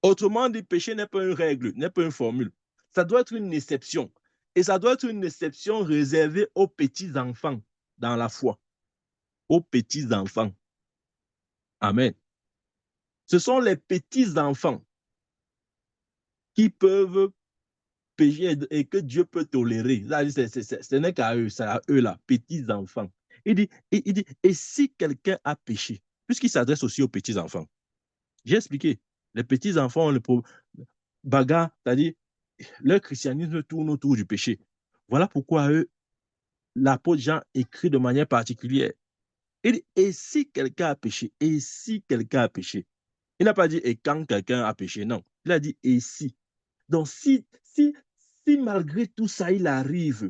Autrement dit, péché n'est pas une règle, n'est pas une formule. Ça doit être une exception. Et ça doit être une exception réservée aux petits enfants dans la foi. Aux petits enfants. Amen. Ce sont les petits enfants qui peuvent pécher et que Dieu peut tolérer. Ce n'est qu'à eux, c'est à eux là, petits enfants. Il dit, et si quelqu'un a péché, puisqu'il s'adresse aussi aux petits enfants. J'ai expliqué, les petits enfants ont le bagarre, c'est-à-dire leur christianisme tourne autour du péché. Voilà pourquoi eux, l'apôtre Jean écrit de manière particulière. Il dit, et si quelqu'un a péché, et si quelqu'un a péché. Il n'a pas dit et quand quelqu'un a péché, non. Il a dit et si. Donc, si malgré tout ça, il arrive,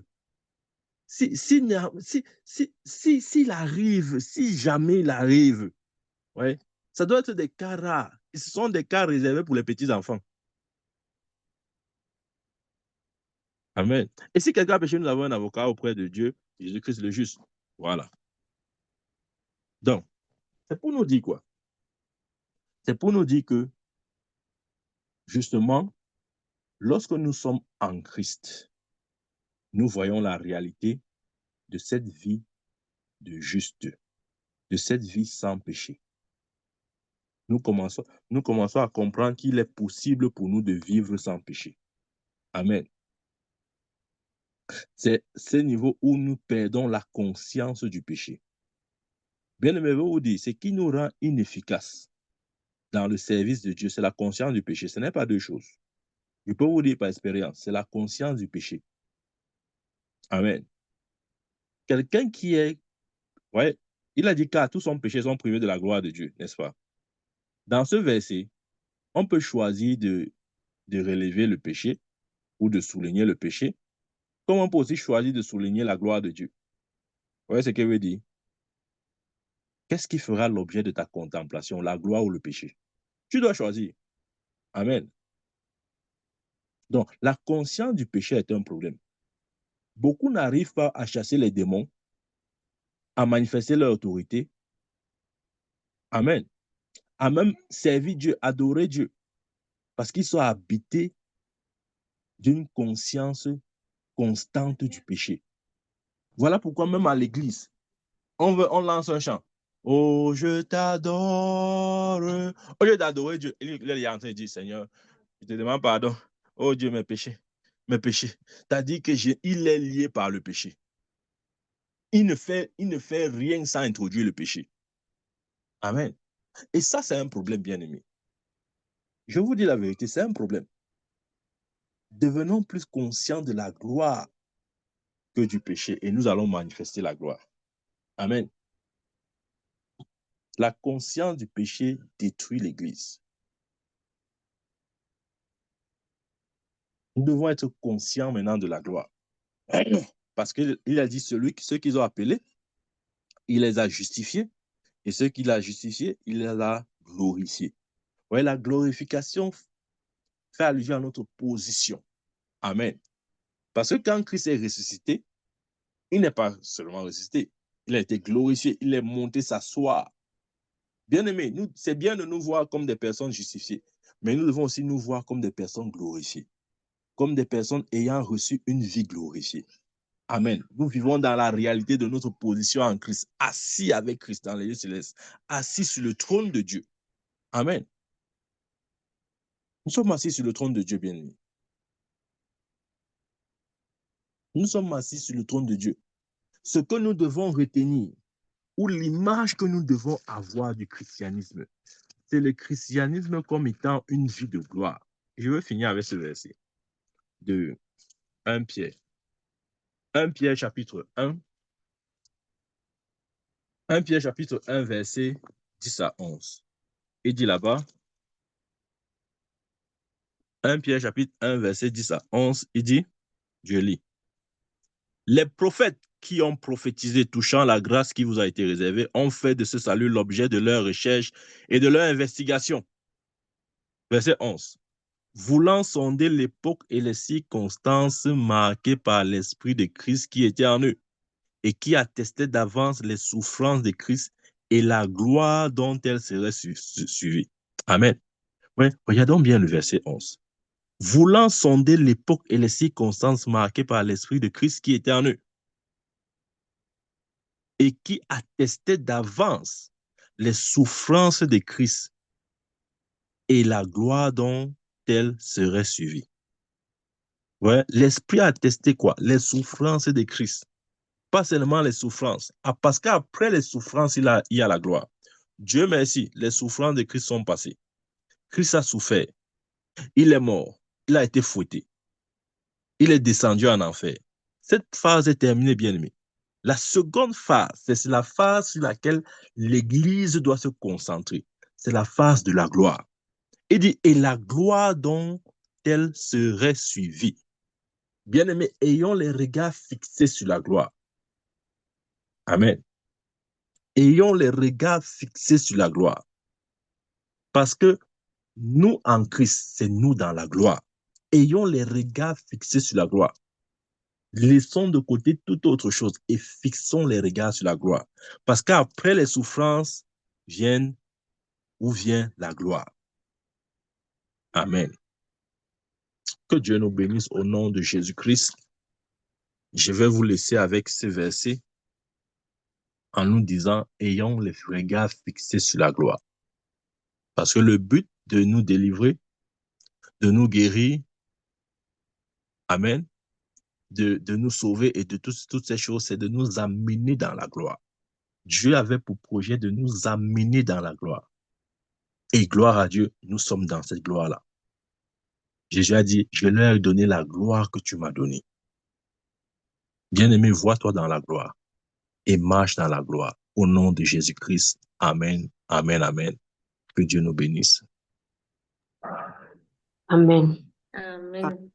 s'il arrive, si jamais il arrive, ouais, ça doit être des cas rares. Ce sont des cas réservés pour les petits-enfants. Amen. Et si quelqu'un a péché, nous avons un avocat auprès de Dieu, Jésus-Christ le juste. Voilà. Donc, c'est pour nous dire quoi? C'est pour nous dire que, justement, lorsque nous sommes en Christ, nous voyons la réalité de cette vie de juste, de cette vie sans péché. Nous commençons à comprendre qu'il est possible pour nous de vivre sans péché. Amen. C'est ce niveau où nous perdons la conscience du péché. Bien aimé, je vous dire, ce qui nous rend inefficaces dans le service de Dieu, c'est la conscience du péché. Ce n'est pas deux choses. Je peux vous dire par expérience, c'est la conscience du péché. Amen. Quelqu'un qui est, ouais, il a dit qu'à tous son péché sont privés de la gloire de Dieu, n'est-ce pas? Dans ce verset, on peut choisir de relever le péché ou de souligner le péché, comme on peut aussi choisir de souligner la gloire de Dieu. Vous voyez ce que veut dire? Qu'est-ce qui fera l'objet de ta contemplation, la gloire ou le péché? Tu dois choisir. Amen. Donc, la conscience du péché est un problème. Beaucoup n'arrivent pas à chasser les démons, à manifester leur autorité. Amen. À même servir Dieu, adorer Dieu, parce qu'ils sont habités d'une conscience constante du péché. Voilà pourquoi même à l'église, on lance un chant. Oh, je t'adore. Au lieu d'adorer Dieu, il est en train de dire, Seigneur, je te demande pardon. Oh Dieu, mes péchés, mes péchés. T'as dit qu'il est lié par le péché. Il ne fait rien sans introduire le péché. Amen. Et ça, c'est un problème, bien aimé. Je vous dis la vérité, c'est un problème. Devenons plus conscients de la gloire que du péché et nous allons manifester la gloire. Amen. La conscience du péché détruit l'Église. Nous devons être conscients maintenant de la gloire. Parce qu'il a dit ceux qu'ils ont appelés, il les a justifiés. Et ceux qu'il a justifiés, il les a glorifiés. Ouais, la glorification fait allusion à notre position. Amen. Parce que quand Christ est ressuscité, il n'est pas seulement ressuscité, il a été glorifié, il est monté s'asseoir. Bien aimé, c'est bien de nous voir comme des personnes justifiées, mais nous devons aussi nous voir comme des personnes glorifiées, comme des personnes ayant reçu une vie glorifiée. Amen. Nous vivons dans la réalité de notre position en Christ, assis avec Christ dans les lieux célestes, assis sur le trône de Dieu. Amen. Nous sommes assis sur le trône de Dieu, bien-aimé. Nous sommes assis sur le trône de Dieu. Ce que nous devons retenir, ou l'image que nous devons avoir du christianisme, c'est le christianisme comme étant une vie de gloire. Je veux finir avec ce verset de 1 Pierre. 1 Pierre chapitre 1. 1 Pierre chapitre 1, verset 10 à 11. Il dit là-bas, 1 Pierre chapitre 1, verset 10 à 11, il dit, je lis, les prophètes qui ont prophétisé touchant la grâce qui vous a été réservée ont fait de ce salut l'objet de leur recherche et de leur investigation. Verset 11. Voulant sonder l'époque et les circonstances marquées par l'Esprit de Christ qui était en eux et qui attestait d'avance les souffrances de Christ et la gloire dont elles seraient suivies. Amen. Ouais, regardons bien le verset 11. Voulant sonder l'époque et les circonstances marquées par l'Esprit de Christ qui était en eux et qui attestait d'avance les souffrances de Christ et la gloire dont elles seraient suivies. Ouais, l'Esprit a attesté quoi? Les souffrances de Christ. Pas seulement les souffrances. Ah, parce qu'après les souffrances, il y a la gloire. Dieu merci, les souffrances de Christ sont passées. Christ a souffert. Il est mort. Il a été fouetté. Il est descendu en enfer. Cette phase est terminée, bien aimé. La seconde phase, c'est la phase sur laquelle l'Église doit se concentrer. C'est la phase de la gloire. Il dit, et la gloire dont elle serait suivie. Bien-aimés, ayons les regards fixés sur la gloire. Amen. Ayons les regards fixés sur la gloire. Parce que nous, en Christ, c'est nous dans la gloire. Ayons les regards fixés sur la gloire. Laissons de côté toute autre chose et fixons les regards sur la gloire. Parce qu'après les souffrances viennent où vient la gloire. Amen. Que Dieu nous bénisse au nom de Jésus-Christ. Je vais vous laisser avec ce verset en nous disant, ayons les regards fixés sur la gloire. Parce que le but de nous délivrer, de nous guérir, amen, de nous sauver et de toutes ces choses, c'est de nous amener dans la gloire. Dieu avait pour projet de nous amener dans la gloire. Et gloire à Dieu, nous sommes dans cette gloire-là. Jésus a dit, je leur ai donné la gloire que tu m'as donnée. Bien-aimé, vois-toi dans la gloire et marche dans la gloire. Au nom de Jésus-Christ. Amen, amen, amen. Que Dieu nous bénisse. Amen. Amen.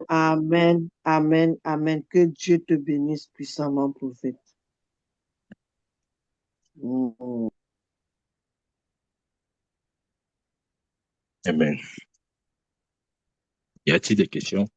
Amen, amen, amen. Que Dieu te bénisse puissamment, prophète. Amen. Y a-t-il des questions?